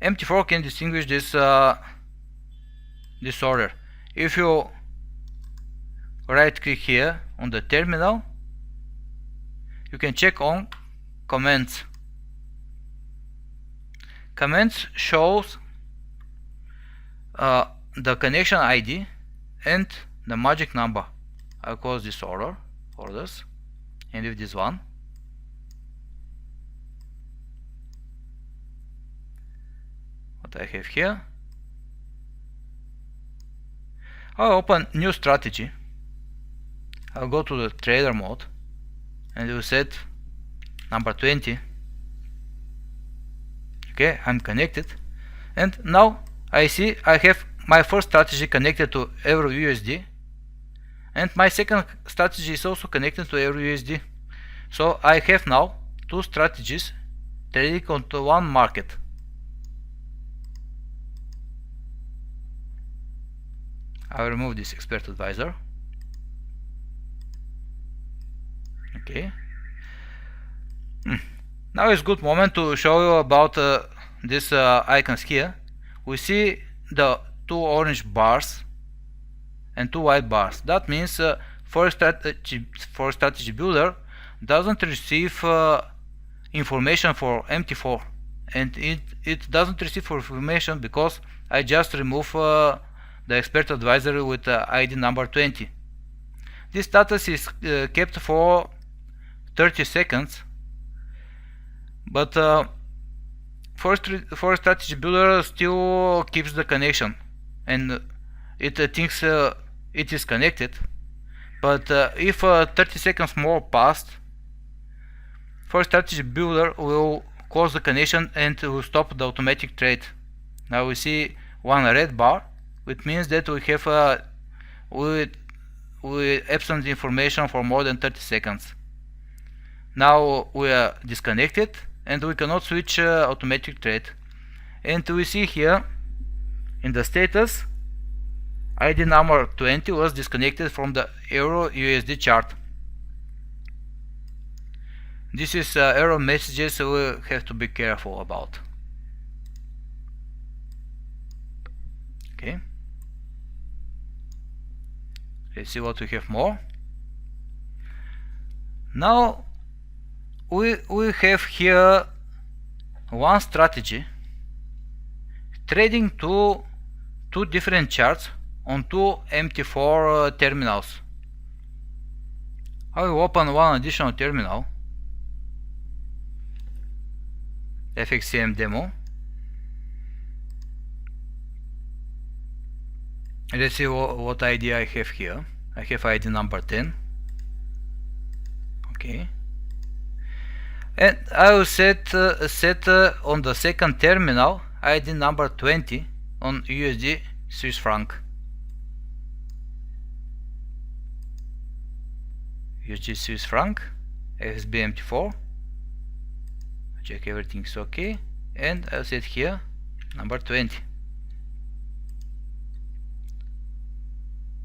MT4 can distinguish this order. If you right click here on the terminal, you can check on comments. Comments shows the connection ID and the magic number. I'll close this orders, and leave this one. What I have here, I'll open new strategy. I'll go to the trader mode and we'll set number 20. Okay, I'm connected, and now I see I have my first strategy connected to Euro USD, and my second strategy is also connected to Euro USD. So I have now two strategies trading onto one market. I'll remove this expert advisor. Okay. Now is good moment to show you about these icons here. We see the two orange bars and two white bars. That means for strategy builder doesn't receive information for MT4, and it doesn't receive information because I just remove the expert advisory with ID number 20. This status is kept for 30 seconds, but for strategy builder still keeps the connection, and it thinks it is connected. But if 30 seconds more passed, for strategy builder will close the connection and will stop the automatic trade. Now we see one red bar, which means that we have we absent information for more than 30 seconds. Now we are disconnected and we cannot switch automatic trade. And we see here in the status ID number 20 was disconnected from the Euro USD chart. This is error messages we have to be careful about. Okay. Let's see what we have more. Now we have here one strategy trading two different charts on two MT4 terminals. I will open one additional terminal, FXCM demo. Let's see what ID I have here. I have ID number 10. Okay. And I will set on the second terminal ID number 20 on USD Swiss franc. USD Swiss franc, FSB MT4. Check everything's okay, and I'll set here number 20.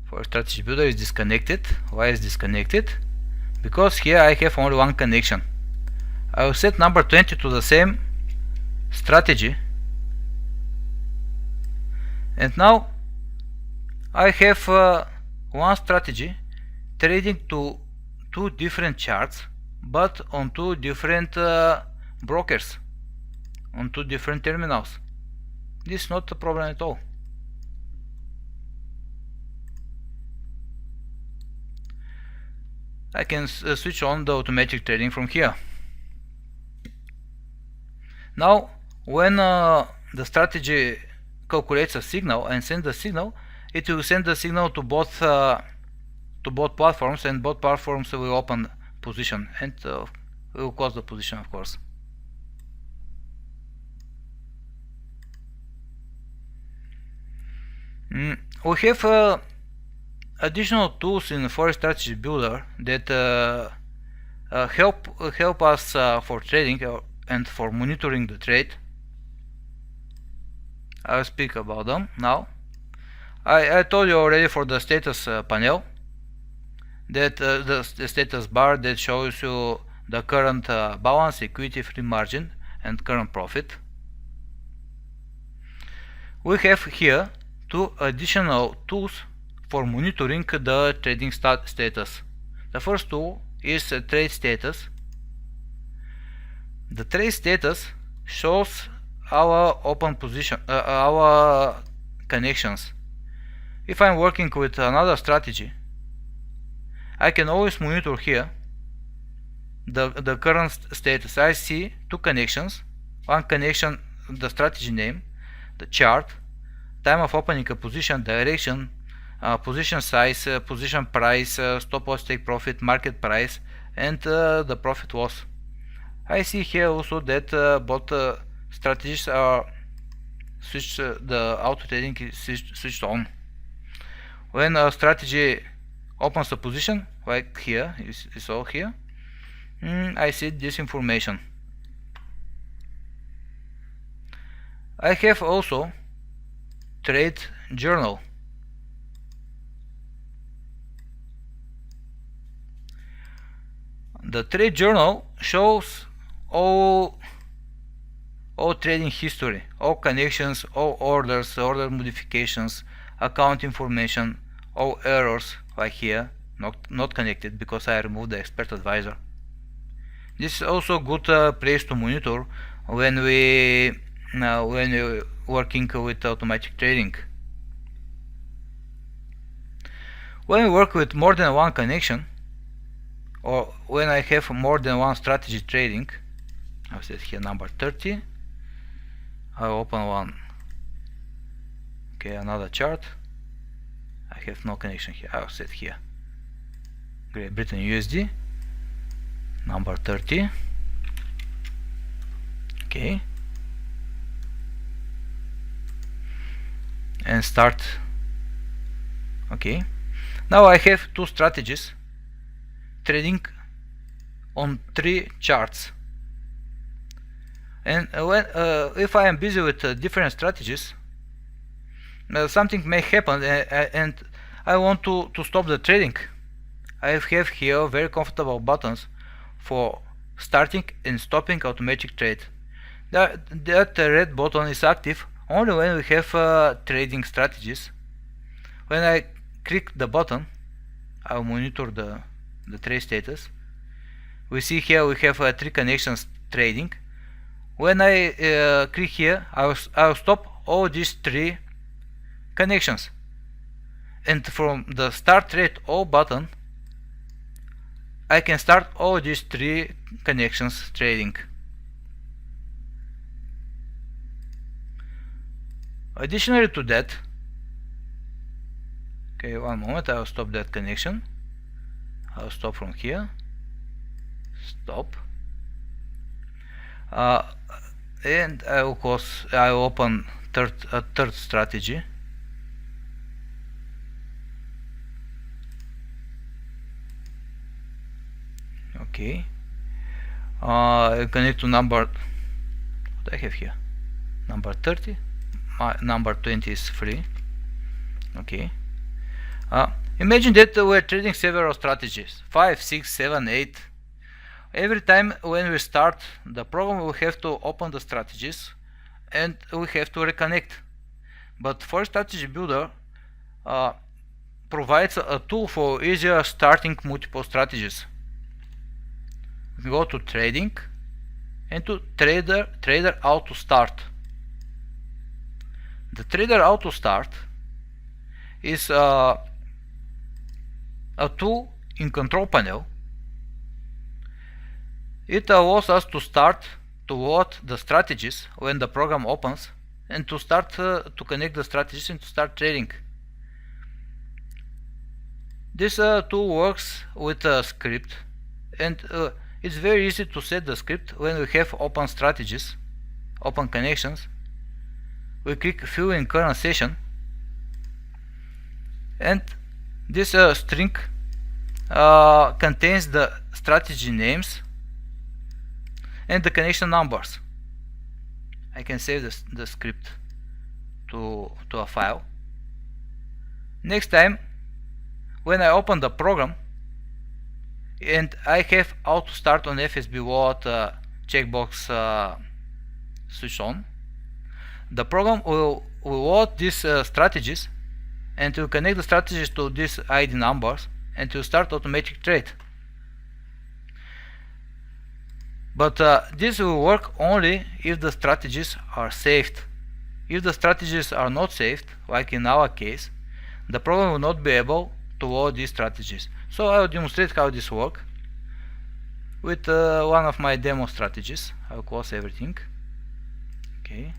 For strategy builder is disconnected. Why is disconnected? Because here I have only one connection. I will set number 20 to the same strategy, and now I have one strategy trading to two different charts, but on two different brokers, on two different terminals. This is not a problem at all. I can switch on the automatic trading from here. Now, when the strategy calculates a signal and sends the signal, it will send the signal to both platforms, and both platforms will open position and will close the position, of course. We have additional tools in Forex Strategy Builder that help us for trading and for monitoring the trade. I'll speak about them now. I told you already for the status panel that the status bar that shows you the current balance, equity, free margin, and current profit. We have here two additional tools for monitoring the trading status. The first tool is trade status. The trade status shows our open position, our connections. If I'm working with another strategy, I can always monitor here the current status. I see two connections. One connection, the strategy name, the chart, time of opening a position, direction, position size, position price, stop loss, take profit, market price, and the profit loss. I see here also that both strategies are switched, the auto trading is switched on. When a strategy opens a position, like here, you saw here, I see this information. I have also trade journal. The trade journal shows all trading history, all connections, all orders, order modifications, account information, all errors, like here, not connected because I removed the expert advisor. This is also a good place to monitor when we're working with automatic trading. When we work with more than one connection, or when I have more than one strategy trading, I'll set here number 30. I'll open one. Okay, another chart. I have no connection here. I'll set here Great Britain USD number 30. Okay, and start. Okay, now I have two strategies trading on three charts, and if I am busy with different strategies, something may happen and I want to stop the trading. I have here very comfortable buttons for starting and stopping automatic trade. That red button is active only when we have trading strategies. When I click the button, I will monitor the trade status. We see here we have three connections trading. When I click here, I will stop all these three connections, and from the start trade all button I can start all these three connections trading. Additionally to that, okay, one moment, I will stop that connection. I'll stop from here, stop, and I will open a third strategy. Okay, I connect to number, what I have here, number 30, number 20 is free. Okay, imagine that we're trading several strategies, 5, 6, 7, 8. Every time when we start the program, we have to open the strategies and we have to reconnect. But Forex Strategy Builder provides a tool for easier starting multiple strategies. go to trading and to trader auto start. The trader auto start is a tool in control panel. It allows us to start to load the strategies when the program opens and to start to connect the strategies and to start trading. This tool works with a script, and it's very easy to set the script when we have open strategies, open connections. We click fill in current session, and this string contains the strategy names and the connection numbers. I can save the script to a file. Next time, when I open the program and I have auto start on FSB Wallet checkbox switch on, the program will load these strategies and will connect the strategies to these ID numbers and will start automatic trade. But this will work only if the strategies are saved. If the strategies are not saved, like in our case, the program will not be able to load these strategies. So I will demonstrate how this works with one of my demo strategies. I will close everything. Okay,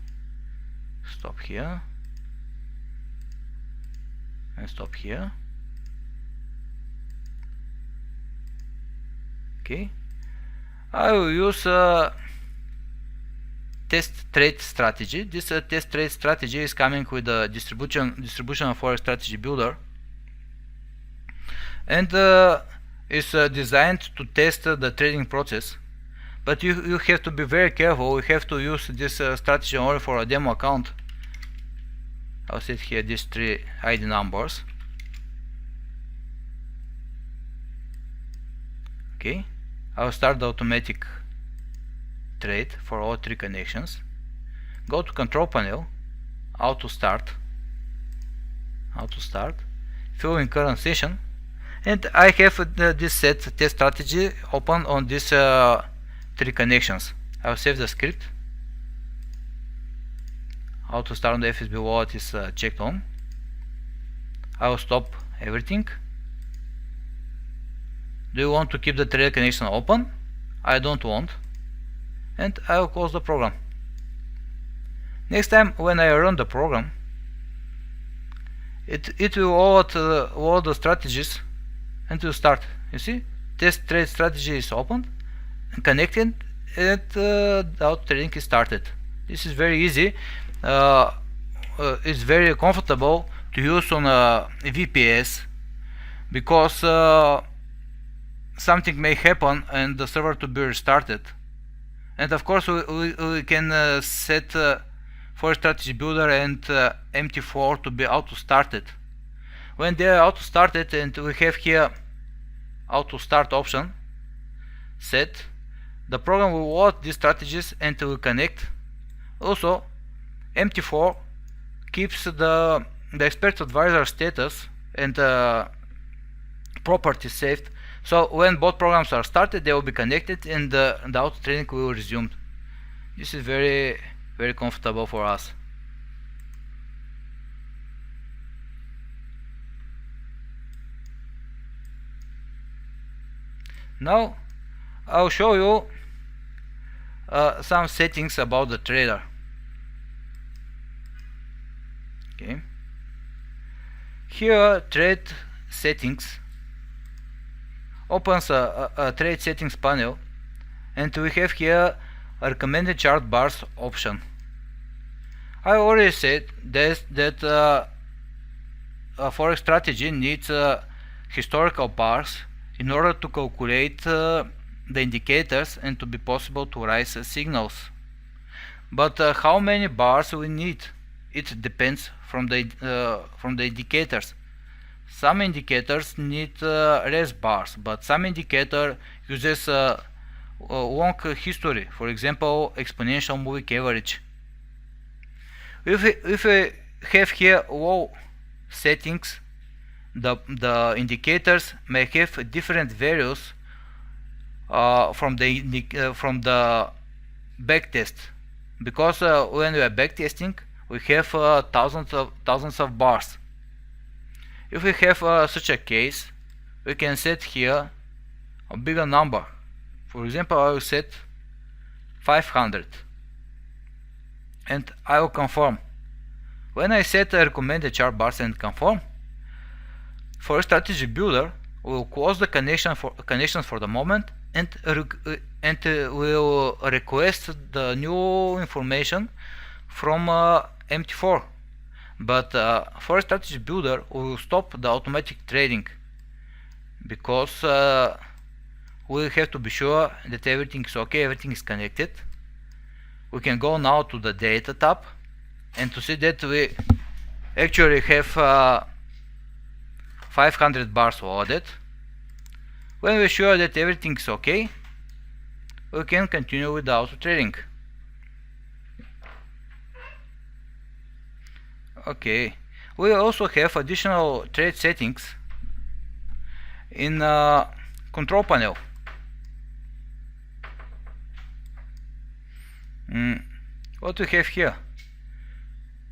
stop here and stop here. Okay, I will use test trade strategy. This test trade strategy is coming with the distribution of Forex strategy builder, and is designed to test the trading process. But you have to be very careful. You have to use this strategy only for a demo account. I'll set here these 3 ID numbers. Okay, I'll start the automatic trade for all 3 connections. Go to control panel, auto start, fill in current session, and I have this set test strategy open on these 3 connections. I'll save the script. Auto start on the FSB wallet is checked on. I will stop everything. Do you want to keep the trade connection open? I don't want, and I will close the program. Next time when I run the program, it will load the strategies and will start. You see, test trade strategy is opened and connected, and the auto trading is started. This is very easy. It's very comfortable to use on a VPS, because something may happen and the server to be restarted. And of course we can set Forex strategy builder and MT4 to be auto started. When they are auto started and we have here auto start option set, the program will load these strategies and will connect. Also, MT4 keeps the expert advisor status and properties saved. So when both programs are started, they will be connected and the auto trading will resume. This is very comfortable for us. Now I'll show you some settings about the trader. Okay, here trade settings opens a trade settings panel, and we have here a recommended chart bars option. I already said that a Forex strategy needs historical bars in order to calculate the indicators and to be possible to raise signals. But how many bars we need? It depends from the indicators. Some indicators need less bars, but some indicator uses a long history. For example, exponential moving average. If we have here low settings, the indicators may have different values from the backtest, because when we are backtesting we have thousands of bars. If we have such a case, we can set here a bigger number. For example, I will set 500 and I will confirm. When I set recommended chart bars and confirm, for strategy builder will close the connections for the moment and will request the new information from MT4. But for strategy builder we will stop the automatic trading, because we have to be sure that everything is okay, everything is connected. We can go now to the data tab and to see that we actually have 500 bars loaded. When we're sure that everything is okay, we can continue with the auto trading. Okay, we also have additional trade settings in control panel. What we have here?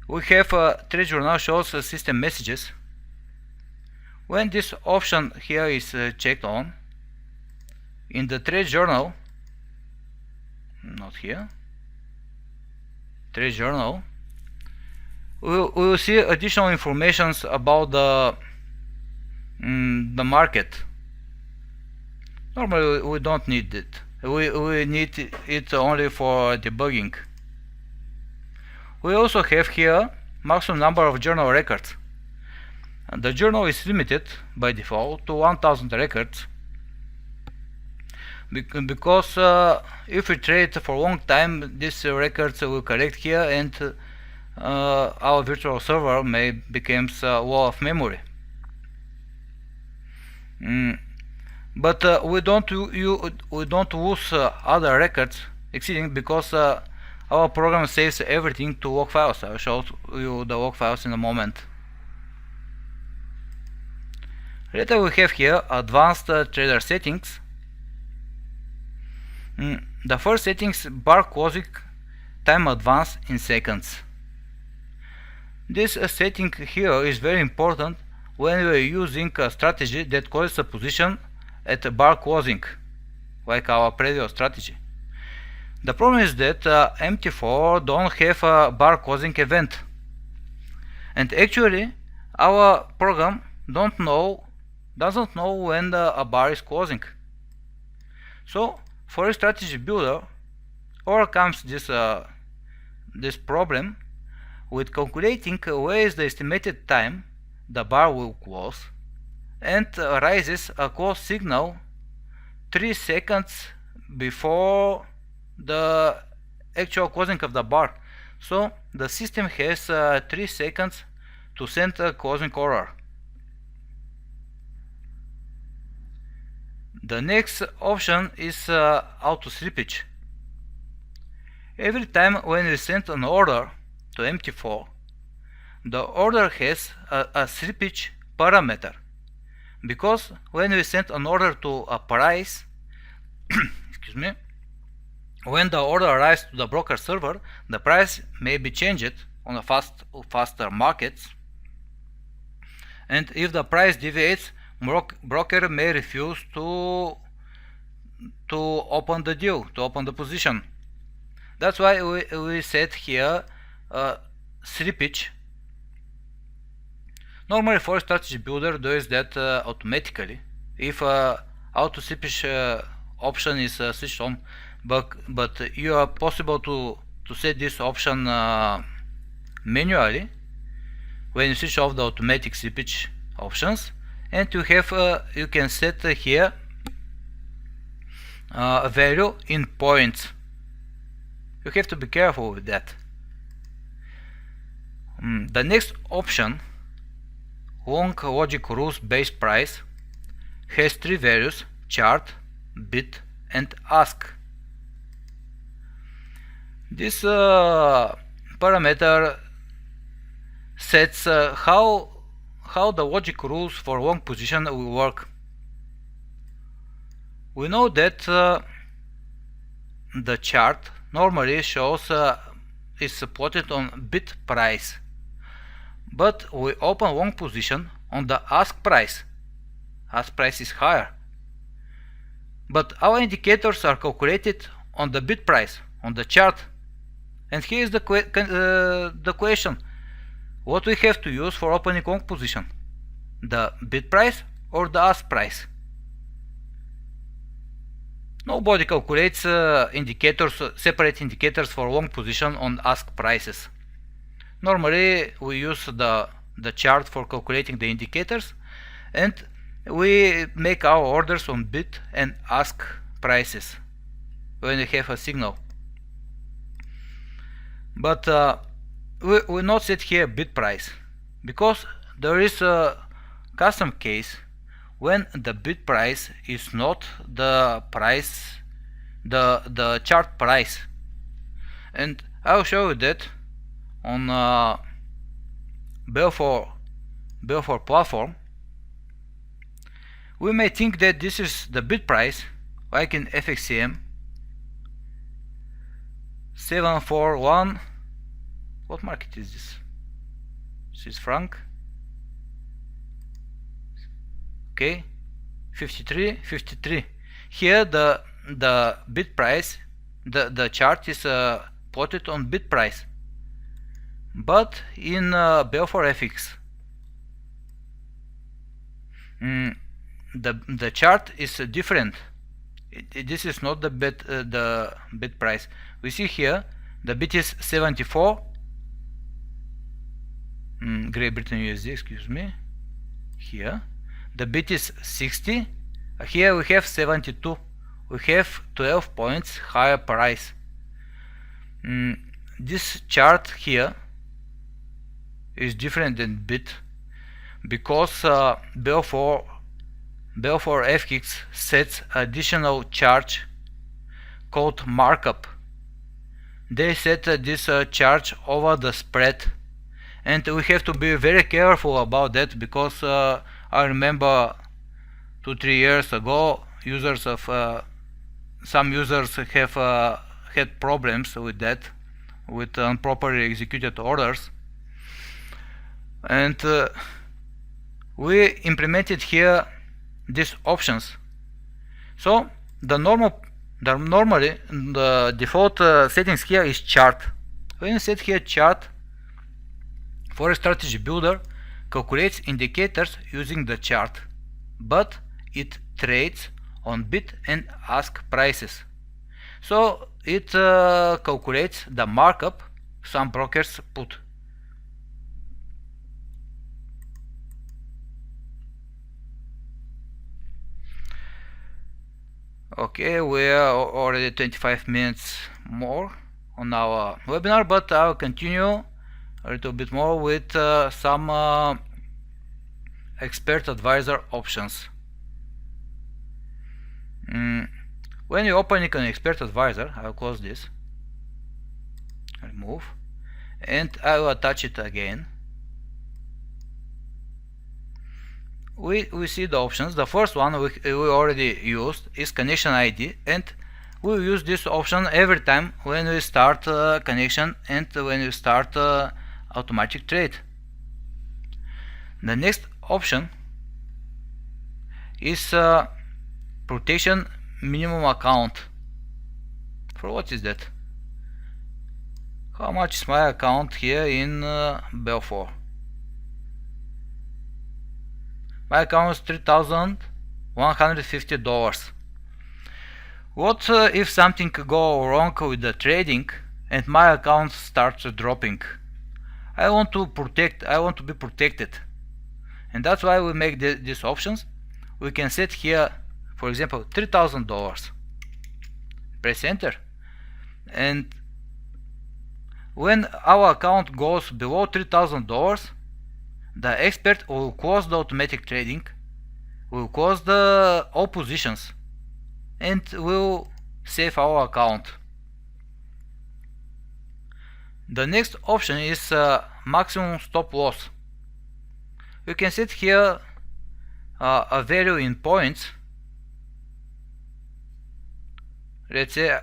We have trade journal shows system messages. When this option here is checked on, in the trade journal, not here, trade journal, we will see additional information about the market. Normally we don't need it. We need it only for debugging. We also have here maximum number of journal records. The journal is limited by default to 1000 records, because if we trade for a long time, these records will collect here and our virtual server may become low of memory. But we don't lose other records exceeding, because our program saves everything to log files. I'll show you the log files in a moment. Later we have here advanced trader settings. The first settings, bar closing time advance in seconds. This setting here is very important when we are using a strategy that closes a position at bar closing, like our previous strategy. The problem is that MT4 don't have a bar closing event, and actually our program doesn't know when a bar is closing. So for a strategy builder overcomes this problem with calculating where is the estimated time the bar will close, and raises a close signal 3 seconds before the actual closing of the bar. So the system has 3 seconds to send a closing order. The next option is auto slippage. Every time when we send an order to MT4, the order has a slippage parameter, because when we send an order to a price excuse me, when the order arrives to the broker server, the price may be changed on a faster markets, and if the price deviates, broker may refuse to open the deal, to open the position. That's why we set here slippage. Normally for strategy builder does that automatically if auto slippage option is switched on, but you are possible to set this option manually when you switch off the automatic slippage options, and you can set here a value in points. You have to be careful with that. The next option, long logic rules base price, has 3 values: chart, bid and ask. This parameter sets how the logic rules for long position will work. We know that the chart normally shows is plotted on bid price, but we open long position on the ask price. Ask price is higher, but our indicators are calculated on the bid price on the chart. And here is the question: what we have to use for opening long position, the bid price or the ask price? Nobody calculates separate indicators for long position on ask prices. Normally we use the chart for calculating the indicators, and we make our orders on bid and ask prices when we have a signal. But we will not set here bid price, because there is a custom case when the bid price is not the price, the chart price. And I'll show you that on Belfor platform. We may think that this is the bid price, like in FXCM 741. What market is this? Swiss franc. Okay, 53. Here the bid price, the chart is plotted on bid price, but in Belfor FX the chart is different. This is not the bid price. We see here the bid is 74 Great Britain USD, excuse me. Here the bid is 60. Here we have 72. We have 12 points higher price. This chart here is different than bid, because Belfor FX sets additional charge called markup. They set this charge over the spread, and we have to be very careful about that, because I remember 2-3 years ago users of some users have had problems with that, with improperly executed orders, and we implemented here these options. So normally the default settings here is chart. When you set here chart, Forex Strategy Builder calculates indicators using the chart, but it trades on bid and ask prices. So it calculates the markup some brokers put. Okay, we are already 25 minutes more on our webinar, but I'll continue a little bit more with some expert advisor options. When you open an expert advisor, I'll close this, remove, and I will attach it again. We see the options. The first one we already used is connection ID, and we will use this option every time when we start connection and when we start automatic trade. The next option is protection minimum account. For what is that? How much is my account here in Belfor? My account is $3,150. What if something go wrong with the trading and my account starts dropping? I want to be protected, and that's why we make these options. We can set here, for example, $3,000. Press enter, and when our account goes below $3,000, the expert will close the automatic trading, will close all positions, and will save our account. The next option is maximum stop loss. We can set here a value in points, let's say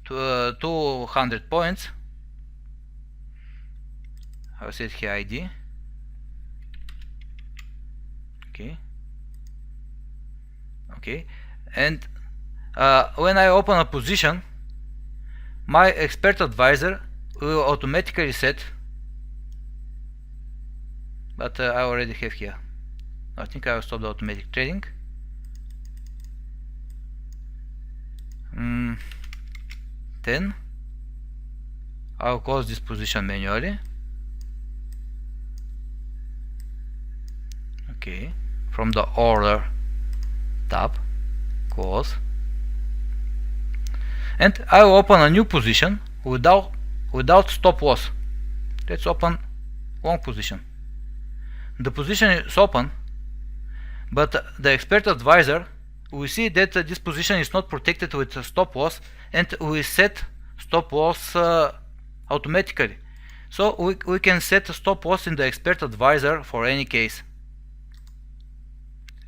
200 points. I'll set here ID. Okay, and when I open a position, my expert advisor will automatically set, but I already have here. I think I will stop the automatic trading. 10. I'll close this position manually. Okay, from the order tab, close, and I will open a new position without stop loss. Let's open long position. The position is open, but the expert advisor will see that this position is not protected with stop loss, and we set stop loss automatically. So we can set a stop loss in the expert advisor for any case.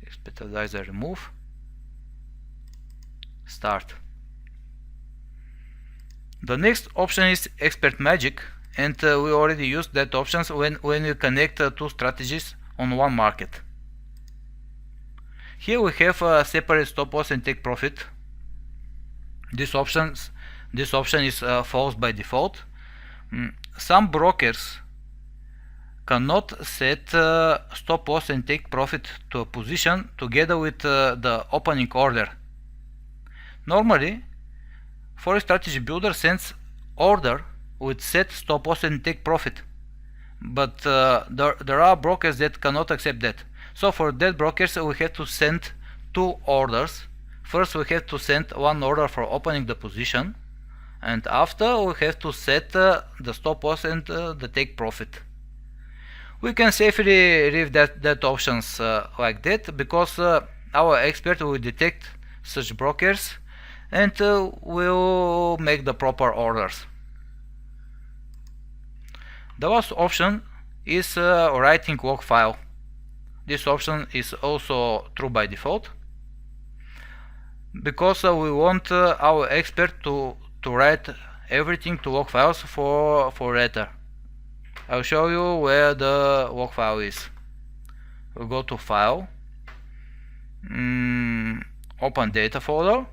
Expert advisor remove, start. The next option is expert magic, and we already used that option when we connect two strategies on one market. Here we have a separate stop loss and take profit. This option is false by default. Some brokers cannot set stop loss and take profit to a position together with the opening order. Normally, Forex Strategy Builder sends order with set stop loss and take profit, but there are brokers that cannot accept that. So for that brokers we have to send two orders. First we have to send one order for opening the position, and after we have to set the stop loss and the take profit. We can safely leave that options like that, because our expert will detect such brokers and will make the proper orders. The last option is writing log file. This option is also true by default, because we want our expert to write everything to log files for later. I'll show you where the log file is. We'll go to File, open Data folder.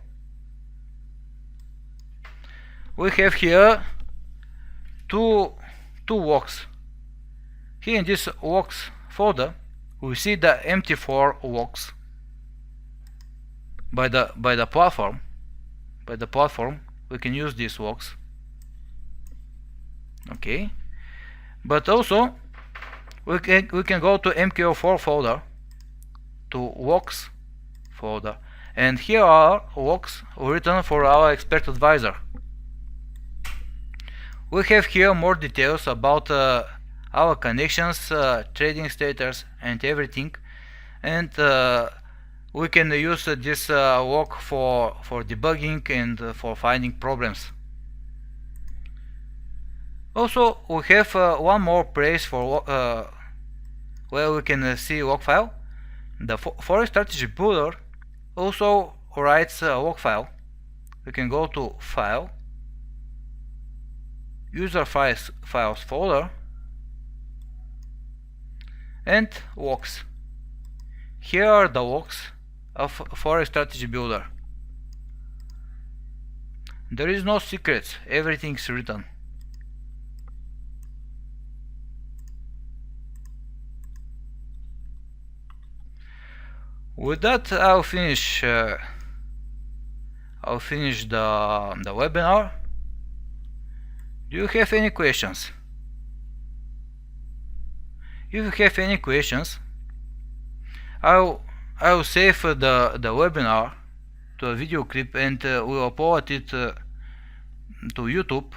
We have here two logs. Here in this logs folder, we see the MT4 logs by the platform. By the platform, we can use these logs. Okay, but also we can go to MQL4 folder, to logs folder, and here are logs written for our expert advisor. We have here more details about our connections, trading status, and everything, and we can use this log for debugging and for finding problems. Also, we have one more place for where we can see log file. The Forex Strategy Builder also writes a log file. We can go to File, User Files folder, and logs. Here are the logs of Forex Strategy Builder. There is no secrets, everything's written. With that, I'll finish the webinar. Do you have any questions? If you have any questions, I'll save the webinar to a video clip and we'll upload it to YouTube.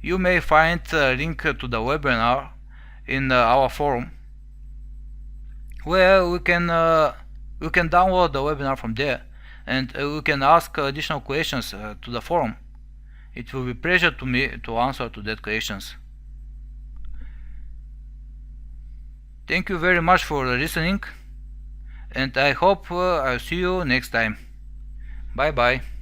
You may find a link to the webinar in our forum, where we can download the webinar from there, and we can ask additional questions to the forum. It will be a pleasure to me to answer to that questions. Thank you very much for listening, and I hope I'll see you next time. Bye bye.